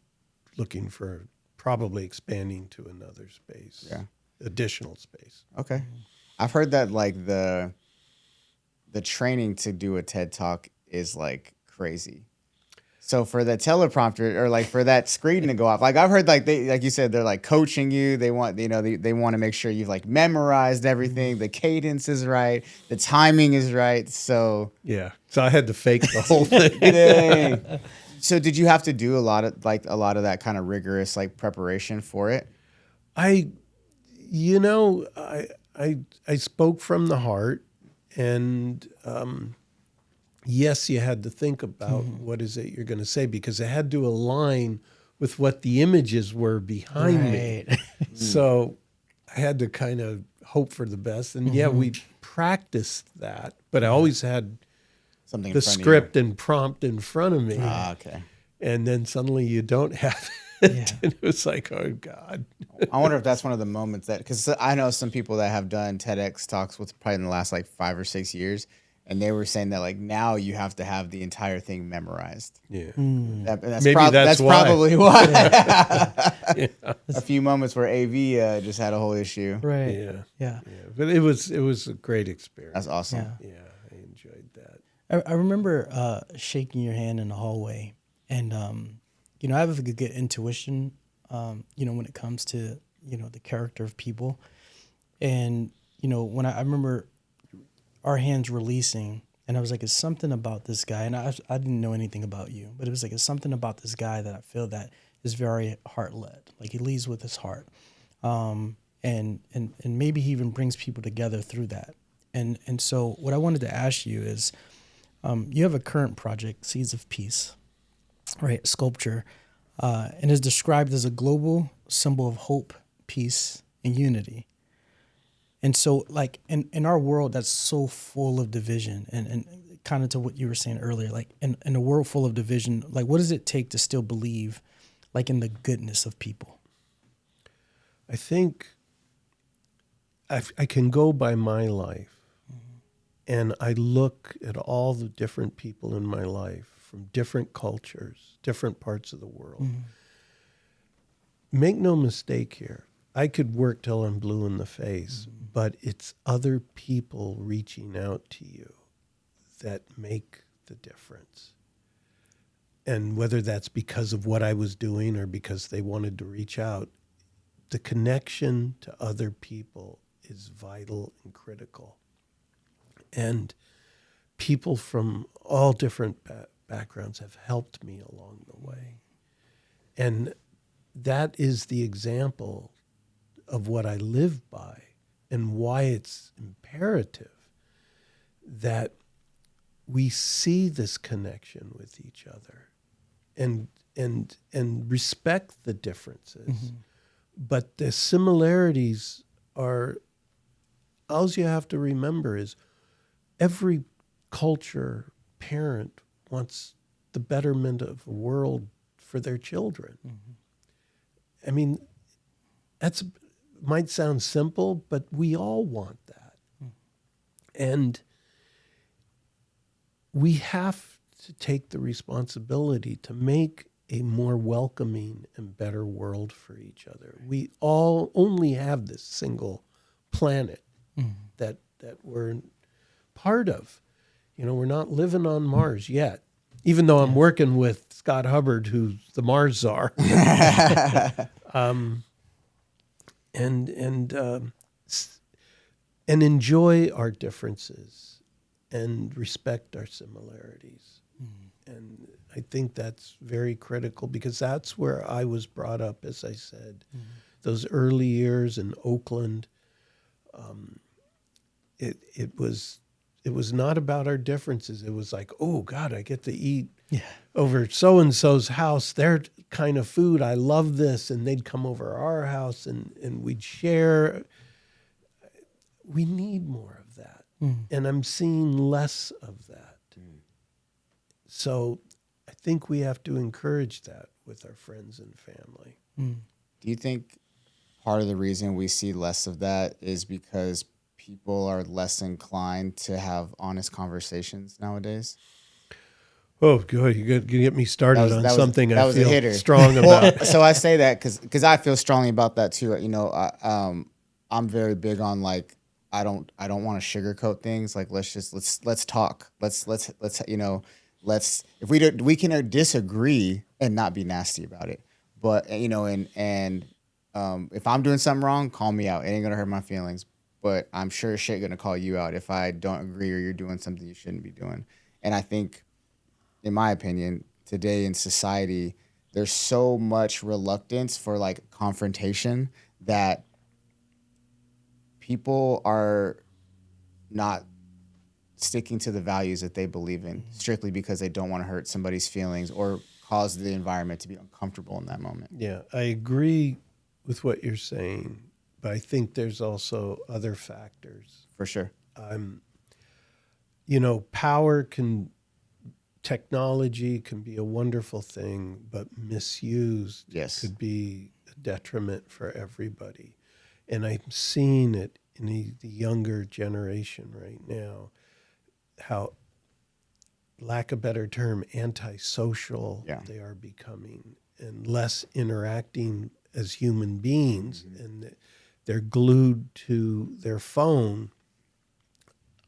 looking for probably expanding to another space. Yeah. Additional space. Okay. I've heard that like the training to do a TED Talk is like crazy. So for the teleprompter or like for that screen to go off, like I've heard like they, like you said, they're like coaching you. They want, you know, they want to make sure you've like memorized everything. The cadence is right. The timing is right. So yeah. So I had to fake the whole thing. Dang. So did you have to do a lot of that kind of rigorous like preparation for it? I spoke from the heart, and yes, you had to think about what is it you're going to say, because it had to align with what the images were behind me. So I had to kind of hope for the best. And yeah, we practiced that, but I always had Something the script and prompt in front of me. Ah, okay. And then suddenly you don't have it. And it was like, oh God. I wonder if that's one of the moments that, because I know some people that have done TEDx talks with probably in the last like 5 or 6 years, and they were saying that like now you have to have the entire thing memorized. Yeah. That's Maybe that's why. probably why. Yeah. A few moments where AV just had a whole issue. Right. Yeah. Yeah. But it was a great experience. That's awesome. Yeah. Yeah, I enjoyed that. I remember shaking your hand in the hallway, and you know, I have a good intuition, you know, when it comes to, you know, the character of people, and you know, when I remember our hands releasing, and I was like, it's something about this guy, and I didn't know anything about you, but it was like, it's something about this guy that I feel that is very heart led, like he leads with his heart, and maybe he even brings people together through that, and so what I wanted to ask you is. You have a current project, Seeds of Peace, right? Sculptor, and is described as a global symbol of hope, peace, and unity. And so, like in our world that's so full of division, and kind of to what you were saying earlier, like in a world full of division, like what does it take to still believe, like in the goodness of people? I think I can go by my life. And I look at all the different people in my life from different cultures, different parts of the world. Make no mistake here. I could work till I'm blue in the face, but it's other people reaching out to you that make the difference. and whether that's because of what I was doing or because they wanted to reach out, the connection to other people is vital and critical. And people from all different backgrounds have helped me along the way. And that is the example of what I live by and why it's imperative that we see this connection with each other and respect the differences. But the similarities are, all you have to remember is every culture parent wants the betterment of a world for their children. I mean, that's might sound simple, but we all want that. And we have to take the responsibility to make a more welcoming and better world for each other. We all only have this single planet that we're part of. You know, we're not living on Mars yet, even though I'm working with Scott Hubbard, who's the Mars czar. And enjoy our differences and respect our similarities. And I think that's very critical because that's where I was brought up, as I said. Those early years in Oakland, it was not about our differences. It was like, oh God, I get to eat over so-and-so's house, their kind of food. I love this. And they'd come over our house and we'd share. We need more of that. And I'm seeing less of that. So I think we have to encourage that with our friends and family. Do you think part of the reason we see less of that is because people are less inclined to have honest conversations nowadays? Oh, good. You're going to get me started on something that I was a feel hitter. strong about. Well, so I say that because I feel strongly about that too. You know, I'm very big on like, I don't want to sugarcoat things. Like, let's talk. Let's you know, if we can disagree and not be nasty about it. But you know, and if I'm doing something wrong, call me out. It ain't gonna hurt my feelings. But I'm sure as shit gonna call you out if I don't agree or you're doing something you shouldn't be doing. And I think, in my opinion, today in society, there's so much reluctance for like confrontation that people are not sticking to the values that they believe in strictly because they don't want to hurt somebody's feelings or cause the environment to be uncomfortable in that moment. Yeah, I agree with what you're saying, but I think there's also other factors. For sure. You know, technology can be a wonderful thing, but misused could be a detriment for everybody. And I'm seeing it in the younger generation right now, how, lack of a better term, antisocial they are becoming and less interacting as human beings. And they're glued to their phone.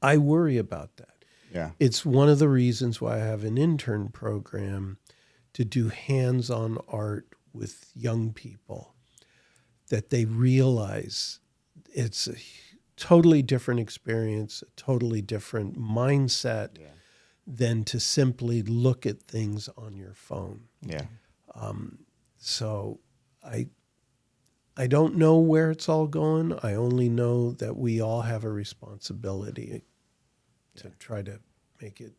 I worry about that. Yeah. It's one of the reasons why I have an intern program to do hands-on art with young people, that they realize it's a totally different experience, a totally different mindset than to simply look at things on your phone. Yeah. So I don't know where it's all going. I only know that we all have a responsibility to try to make it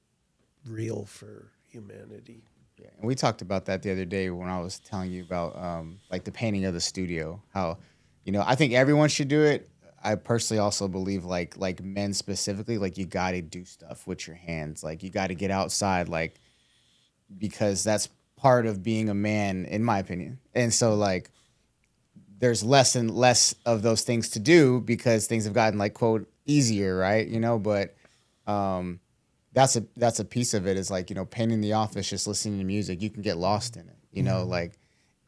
real for humanity. Yeah. And we talked about that the other day when I was telling you about like the painting of the studio, how, you know, I think everyone should do it. I personally also believe like men specifically, like you got to do stuff with your hands. Like you got to get outside, like, because that's part of being a man, in my opinion. And so like, there's less and less of those things to do because things have gotten like, quote, easier, right? You know, but that's a piece of it is like, you know, painting the office, just listening to music, you can get lost in it, you know, like,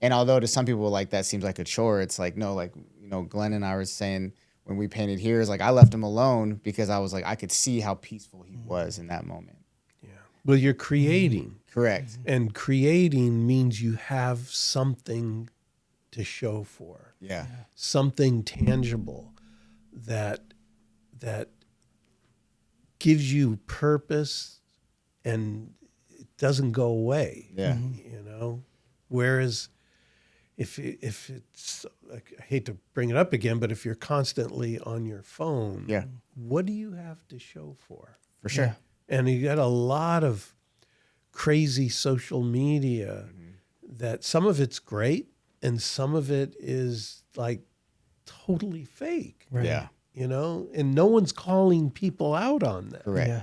and although to some people like that seems like a chore, it's like, no, like, you know, Glenn and I were saying when we painted here is like, I left him alone because I was like, I could see how peaceful he was in that moment. Yeah. Well, you're creating Correct. And creating means you have something to show for, Yeah. something tangible that gives you purpose and it doesn't go away. Yeah. You know, whereas if it's, like, I hate to bring it up again, but if you're constantly on your phone, Yeah. what do you have to show for? For sure. Yeah. And you got a lot of crazy social media that some of it's great and some of it is like totally fake, Right. Yeah. you know, and no one's calling people out on that. Correct. Yeah.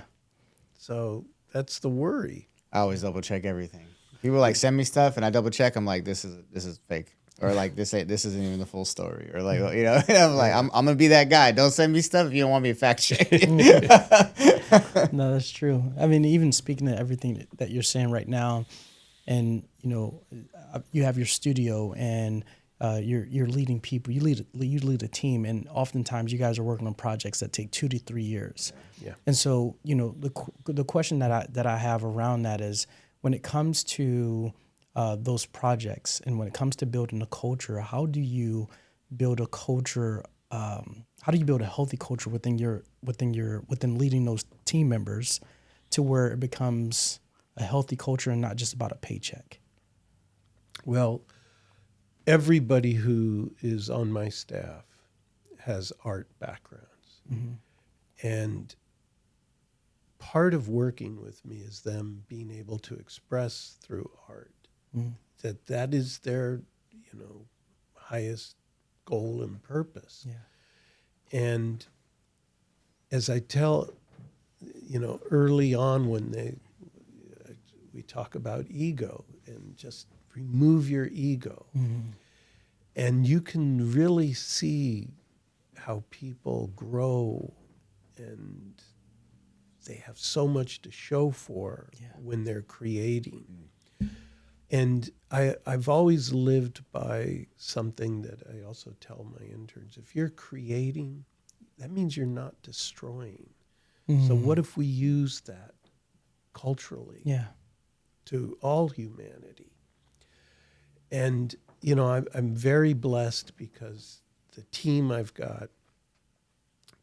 So that's the worry. I always double check everything. People like send me stuff and I double check. I'm like, this is fake, or like this isn't even the full story, or like, you know, and I'm like, I'm gonna be that guy. Don't send me stuff if you don't want me to fact check. No, that's true. I mean, even speaking to everything that you're saying right now, and you know, you have your studio and you're leading people. You lead a team, and oftentimes you guys are working on projects that take 2 to 3 years. Yeah. And so, you know, the question that I have around that is, when it comes to those projects and when it comes to building a culture, how do you build a culture? How do you build a healthy culture within leading those team members to where it becomes a healthy culture and not just about a paycheck? Well, everybody who is on my staff has art backgrounds. And part of working with me is them being able to express through art that is their, you know, highest goal and purpose. Yeah. And as I tell, you know, early on when we talk about ego and just remove your ego, and you can really see how people grow and they have so much to show for when they're creating. And I've always lived by something that I also tell my interns. If you're creating, that means you're not destroying. So what if we use that culturally Yeah. to all humanity? And, you know, I'm very blessed because the team I've got,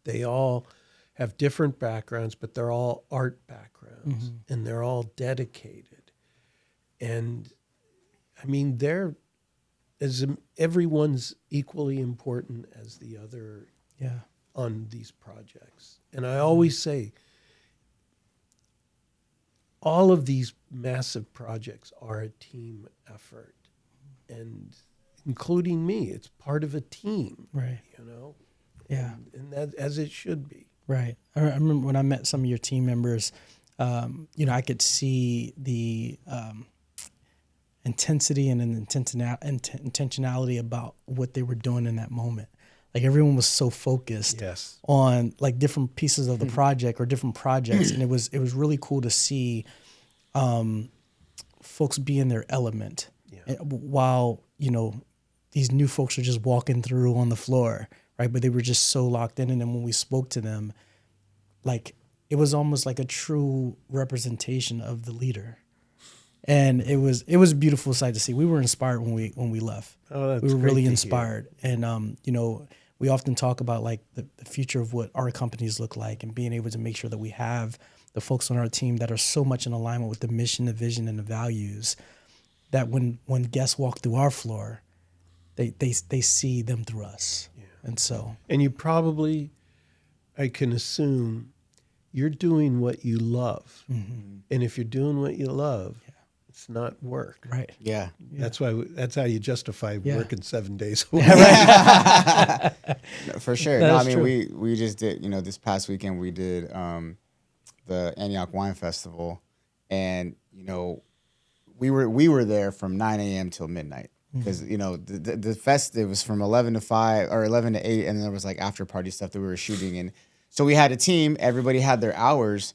they all have different backgrounds, but they're all art backgrounds and they're all dedicated. And I mean, everyone's equally important as the other Yeah. on these projects. And I always say, all of these massive projects are a team effort, and including me, it's part of a team, Right. you know? Yeah. And that, as it should be. Right. I remember when I met some of your team members, you know, I could see the intensity and an intentionality about what they were doing in that moment. Like everyone was so focused Yes. on like different pieces of the project or different projects, and it was really cool to see folks be in their element, while, you know, these new folks are just walking through on the floor, right? But they were just so locked in, and then when we spoke to them, like it was almost like a true representation of the leader. And it was a beautiful sight to see. We were inspired when we left. Oh, that's we were great really to inspired. And you know, we often talk about like the future of what our companies look like, and being able to make sure that we have the folks on our team that are so much in alignment with the mission, the vision, and the values, that when guests walk through our floor, they see them through us. Yeah. And so, And you probably, I can assume, you're doing what you love. And if you're doing what you love, it's not work. right. Yeah. That's how you justify working 7 days a week. For sure. That No, I is mean, true. we just did, you know, this past weekend we did the Antioch Wine Festival, and, you know, we were there from 9 a.m. till midnight, because, you know, the fest, it was from 11 to 5 or 11 to 8, and then there was like after party stuff that we were shooting. And so we had a team, everybody had their hours,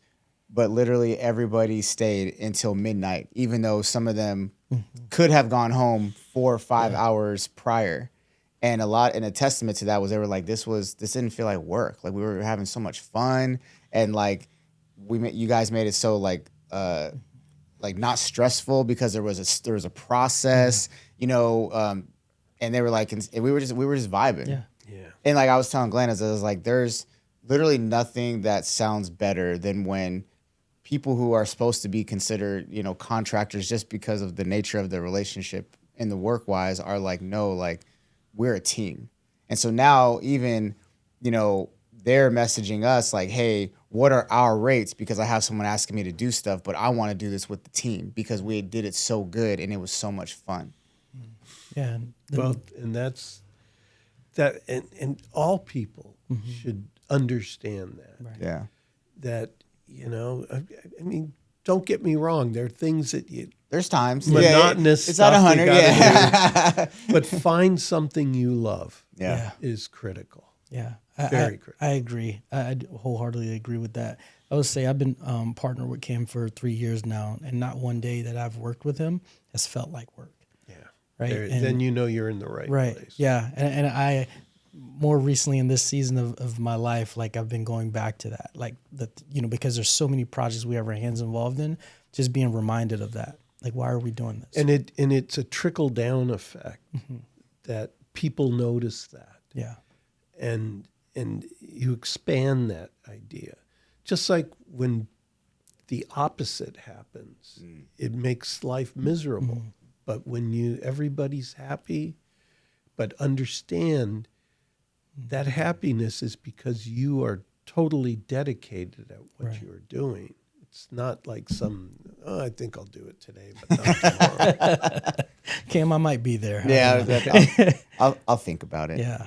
but literally everybody stayed until midnight, even though some of them could have gone home 4 or 5 hours prior. And a testament to that was they were like, this didn't feel like work. Like we were having so much fun, and like you guys made it so like like not stressful because there was a process, you know, and they were like, and we were just vibing. Yeah. Yeah. And like I was telling Glenn, I was like, there's literally nothing that sounds better than when people who are supposed to be considered, you know, contractors just because of the nature of the relationship and the work wise are like, no, like we're a team. And so now even, you know, they're messaging us like, hey, what are our rates? Because I have someone asking me to do stuff, but I want to do this with the team because we did it so good and it was so much fun. Yeah. Well, and that's that, and all people should understand that. Right. Yeah. That, you know, I mean, don't get me wrong. There are things that you There's times. monotonous It's not stuff 100. you gotta Yeah. do, but find something you love. Yeah. Is critical. Yeah, Very critical. I agree. I wholeheartily agree with that. I would say I've been partnered with Kim for 3 years now, and not one day that I've worked with him has felt like work. Yeah. Right. Then you know you're in the right place. Yeah. And I, more recently in this season of my life, like I've been going back to that, like you know, because there's so many projects we have our hands involved in, just being reminded of that. Like, why are we doing this? And it's a trickle down effect that people notice that. Yeah. And you expand that idea. Just like when the opposite happens, it makes life miserable. But when everybody's happy, but understand that happiness is because you are totally dedicated at what you are doing. It's not like I think I'll do it today, but not tomorrow. Kim, I might be there. Yeah. I'll think about it. Yeah.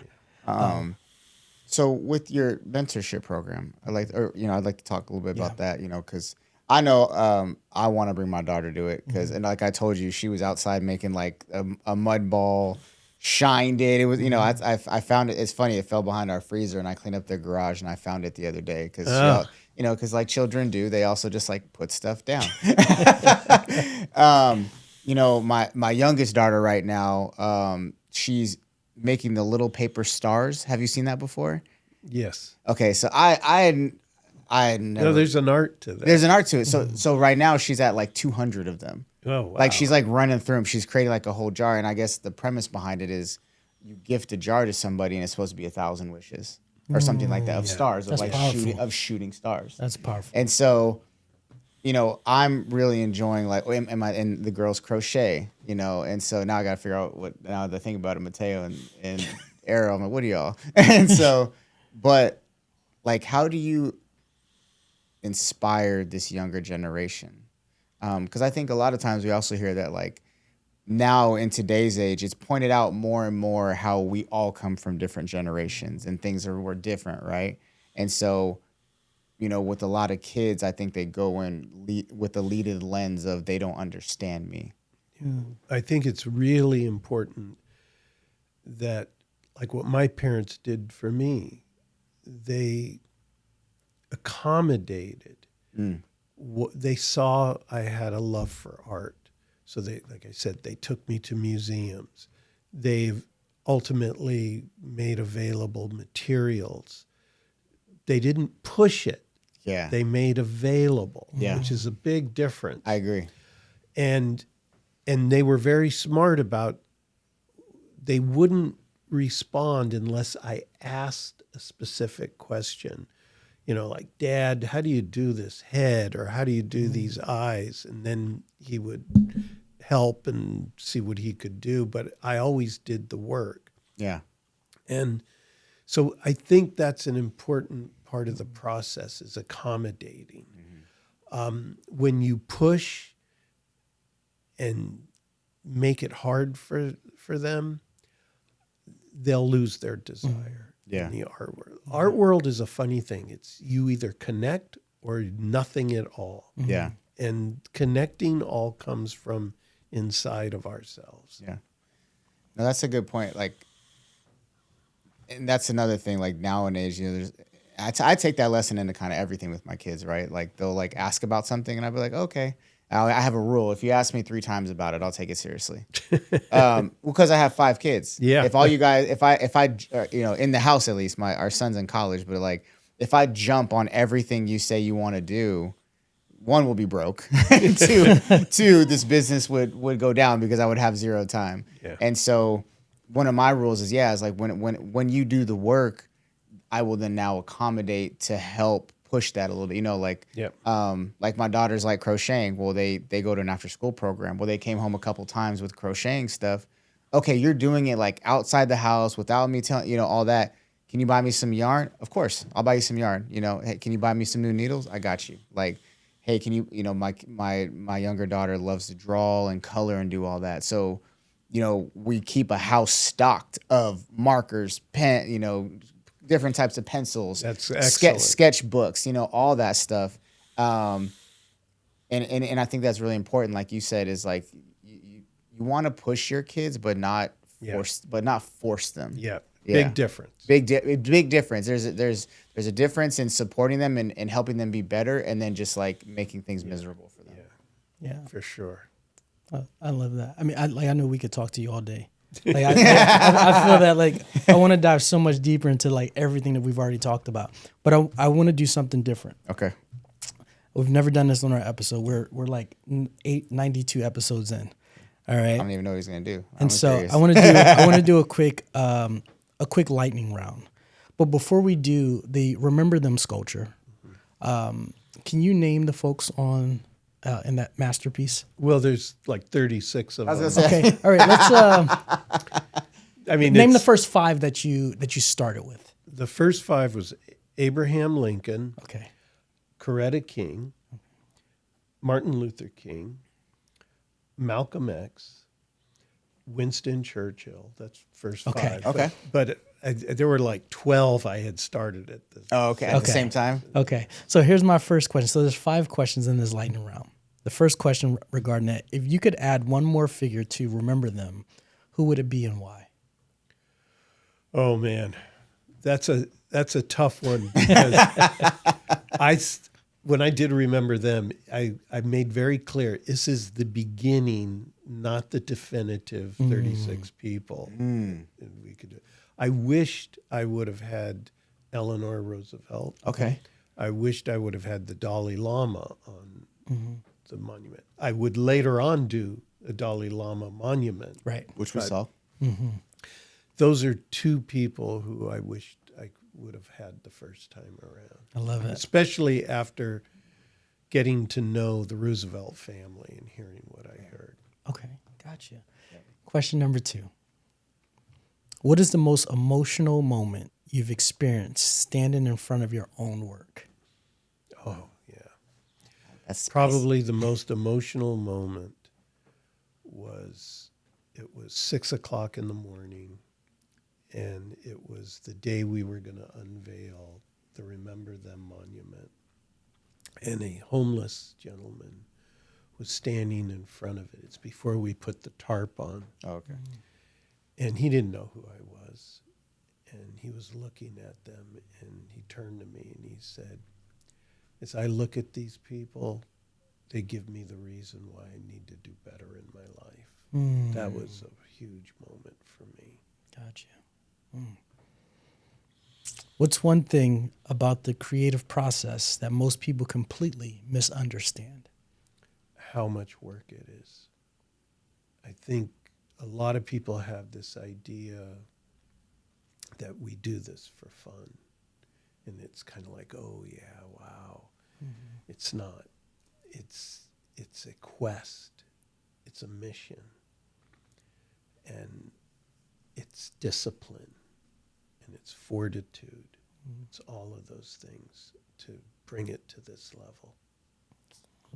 So with your mentorship program, I'd like to talk a little bit about that, you know, because I know I want to bring my daughter to it because, and like I told you, she was outside making like a mud ball, shined it. It was, you know, I found it. It's funny. It fell behind our freezer and I cleaned up their garage and I found it the other day because, you know, because like children do, they also just like put stuff down. You know, my youngest daughter right now, she's making the little paper stars. Have you seen that before? Yes. Okay, so I had never. No, there's an art to that. There's an art to it. So right now she's at like 200 of them. Oh, wow. Like she's like running through them. She's creating like a whole jar, and I guess the premise behind it is you gift a jar to somebody, and it's supposed to be 1,000 wishes or something like that of stars, That's of like powerful. shooting stars. That's powerful. And so, you know, I'm really enjoying like and the girls crochet, you know, and so now I got to figure out what now the thing about it, Mateo and Arrow. I'm like, what are y'all? And so, but like, how do you inspire this younger generation? Because I think a lot of times we also hear that like now in today's age, it's pointed out more and more how we all come from different generations and things were different, right? And so, you know, with a lot of kids, I think they go in with the leaded lens of they don't understand me. I think it's really important that, like what my parents did for me, they accommodated. They saw I had a love for art. So they, like I said, they took me to museums. They've ultimately made available materials. They didn't push it. Yeah. They made available, Yeah. which is a big difference. I agree. And they were very smart about, they wouldn't respond unless I asked a specific question. You know, like, Dad, how do you do this head, or how do you do these eyes? And then he would help and see what he could do. But I always did the work. Yeah. And so I think that's an important part of the process, is accommodating. When you push and make it hard for them, they'll lose their desire. Yeah. In the art world. Art world is a funny thing. It's you either connect or nothing at all. Yeah. And connecting all comes from inside of ourselves. Yeah. No, that's a good point. Like, and that's another thing. Like nowadays, you know, I take that lesson into kind of everything with my kids, right? Like they'll like ask about something, and I'll be like, okay. I have a rule. If you ask me 3 times about it, I'll take it seriously. Because I have 5 kids. Yeah. If all you guys, if I, you know, in the house at least, our son's in college, but like, if I jump on everything you say you want to do, one, will be broke. Two, this business would go down because I would have zero time. Yeah. And so one of my rules is like when you do the work, I will then now accommodate to help push that a little bit. Like like my daughters like crocheting. Well, they go to an after school program. Well, they came home a couple times with crocheting stuff. Okay, you're doing it like outside the house without me telling, all that. Can you buy me some yarn? Of course, I'll buy you some yarn. Hey, can you buy me some new needles? I got you. Like, hey, can you, my younger daughter loves to draw and color and do all that. So, we keep a house stocked of markers, pen, different types of pencils. That's excellent. Sketchbooks, all that stuff. And I think that's really important. Like you said, is like you want to push your kids, but not force them. Yeah. Yeah. Big difference. Big difference. There's a difference in supporting them and helping them be better, and then just like making things miserable for them. Yeah, For sure. I love that. I mean, I know we could talk to you all day. Like I feel that like I want to dive so much deeper into like everything that we've already talked about, but I want to do something different. Okay. We've never done this on our episode. We're like 92 episodes in. All right. I don't even know what he's gonna do. And so curious. I want to do a quick lightning round. But before we do the Remember Them sculpture, can you name the folks on in that masterpiece? Well, there's like 36 of them. I was gonna say. Okay. All right. Let's I mean, name the first 5 that you started with. The first 5 was Abraham Lincoln, Okay. Coretta King, Martin Luther King, Malcolm X, Winston Churchill. That's first 5. Okay. Okay. But there were like 12 I had started at this. Oh, okay. At the same time. Okay. So here's my first question. So there's 5 questions in this lightning round. The first question regarding that: if you could add one more figure to remember them, who would it be and why? Oh man, that's a tough one because when I did remember them, I made very clear this is the beginning, not the definitive 36 people. And we could. I wished I would have had Eleanor Roosevelt. Okay. I wished I would have had the Dalai Lama on the monument. I would later on do a Dalai Lama monument. Right. Which we saw. Those are 2 people who I wished I would have had the first time around. I love it. Especially after getting to know the Roosevelt family and hearing what I heard. Okay. Gotcha. Question number 2. What is the most emotional moment you've experienced standing in front of your own work? Oh, yeah. That's Probably the most emotional moment was, it was 6:00 in the morning, and it was the day we were going to unveil the Remember Them monument. And a homeless gentleman was standing in front of it. It's before we put the tarp on. Okay. And he didn't know who I was. And he was looking at them, and he turned to me and he said, as I look at these people, they give me the reason why I need to do better in my life. That was a huge moment for me. Gotcha. What's one thing about the creative process that most people completely misunderstand? How much work it is. I think a lot of people have this idea that we do this for fun. And it's kind of like, oh yeah, wow. It's not. It's a quest. It's a mission. And it's discipline. And it's fortitude. It's all of those things to bring it to this level.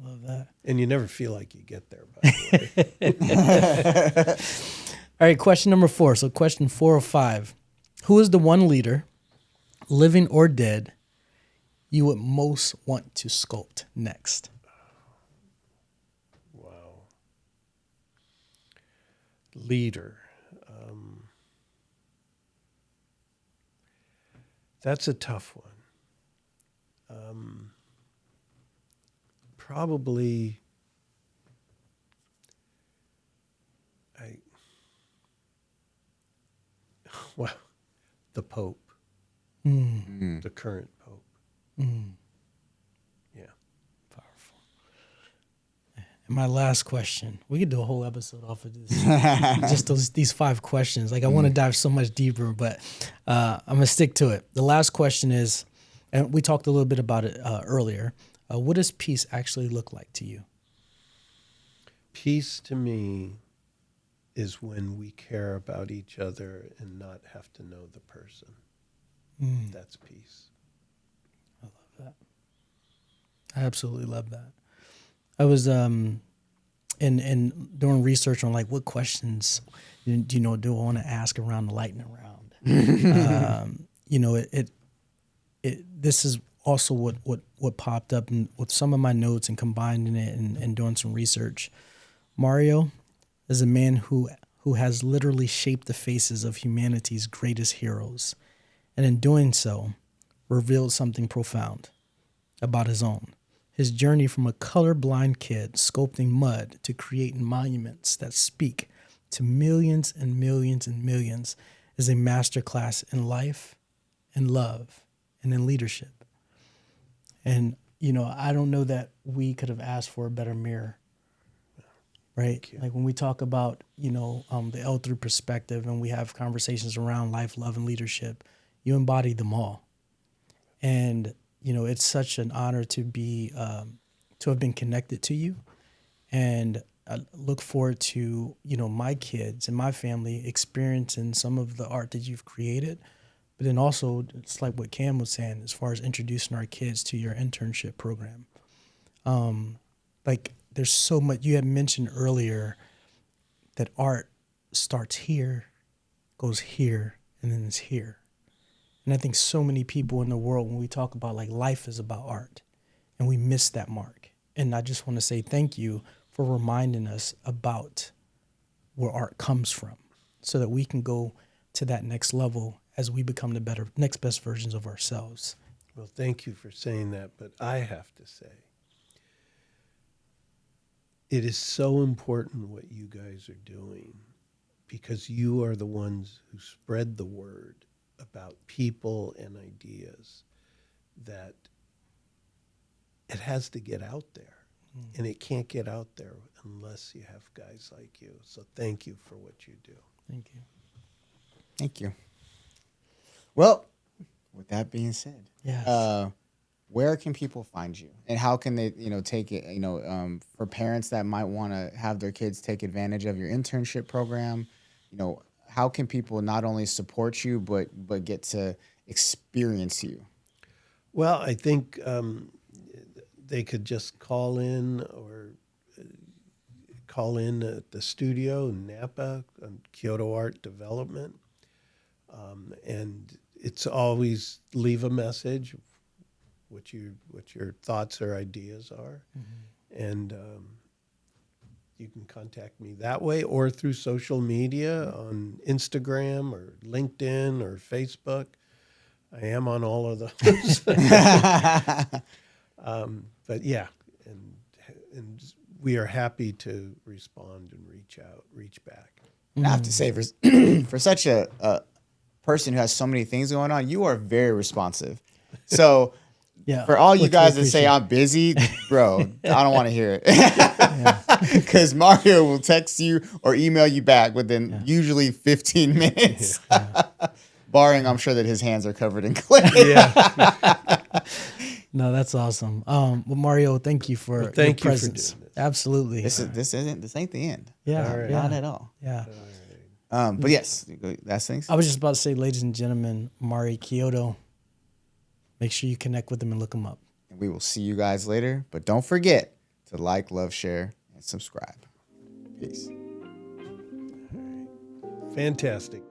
Love that. And you never feel like you get there, by the way. All right, question number 4. So question 4 of 5. Who is the one leader, living or dead, you would most want to sculpt next? Wow. Leader. That's a tough one. Probably, the Pope, the current Pope. Yeah. Powerful. And my last question, we could do a whole episode off of this. Just these 5 questions. Like I want to dive so much deeper, but I'm going to stick to it. The last question is, and we talked a little bit about it earlier. What does peace actually look like to you? Peace to me is when we care about each other and not have to know the person. That's peace. I love that. I absolutely love that. I was in doing research on like what questions do I want to ask around the lightning round. This is also what popped up with some of my notes and combining it and doing some research. Mario is a man who has literally shaped the faces of humanity's greatest heroes, and in doing so, revealed something profound about his own. His journey from a colorblind kid sculpting mud to creating monuments that speak to millions and millions and millions is a masterclass in life, in love, and in leadership. And, I don't know that we could have asked for a better mirror, right? Like when we talk about, the L3 perspective and we have conversations around life, love, and leadership, you embody them all. And, it's such an honor to be, to have been connected to you. And I look forward to, my kids and my family experiencing some of the art that you've created. But then also, it's like what Cam was saying, as far as introducing our kids to your internship program. Like there's so much, you had mentioned earlier that art starts here, goes here, and then is here. And I think so many people in the world, when we talk about like life is about art, and we miss that mark. And I just want to say thank you for reminding us about where art comes from so that we can go to that next level as we become the next best versions of ourselves. Well, thank you for saying that, but I have to say, it is so important what you guys are doing because you are the ones who spread the word about people and ideas that it has to get out there. And it can't get out there unless you have guys like you. So thank you for what you do. Thank you. Thank you. Well, with that being said, yes. Where can people find you, and how can they, take it, for parents that might want to have their kids take advantage of your internship program, how can people not only support you but get to experience you? Well, I think they could just call in at the studio in Napa on Chiodo Art Development. And it's always leave a message, what your thoughts or ideas are. Mm-hmm. And you can contact me that way or through social media on Instagram or LinkedIn or Facebook. I am on all of those. But yeah, and we are happy to respond and reach back. And I have to say, for such a person who has so many things going on, you are very responsive. So yeah, for all you guys that say I'm busy, bro, I don't want to hear it. Because Mario will text you or email you back within usually 15 minutes. Barring, I'm sure that his hands are covered in clay. Yeah. No, that's awesome. Well, Mario, thank you for your presence. For doing this. Absolutely. This ain't the end. Yeah, right. yeah. Not at all. Yeah. But yes, that's things. I was just about to say, ladies and gentlemen, Mario Chiodo. Make sure you connect with him and look him up. And we will see you guys later. But don't forget to like, love, share, and subscribe. Peace. Fantastic.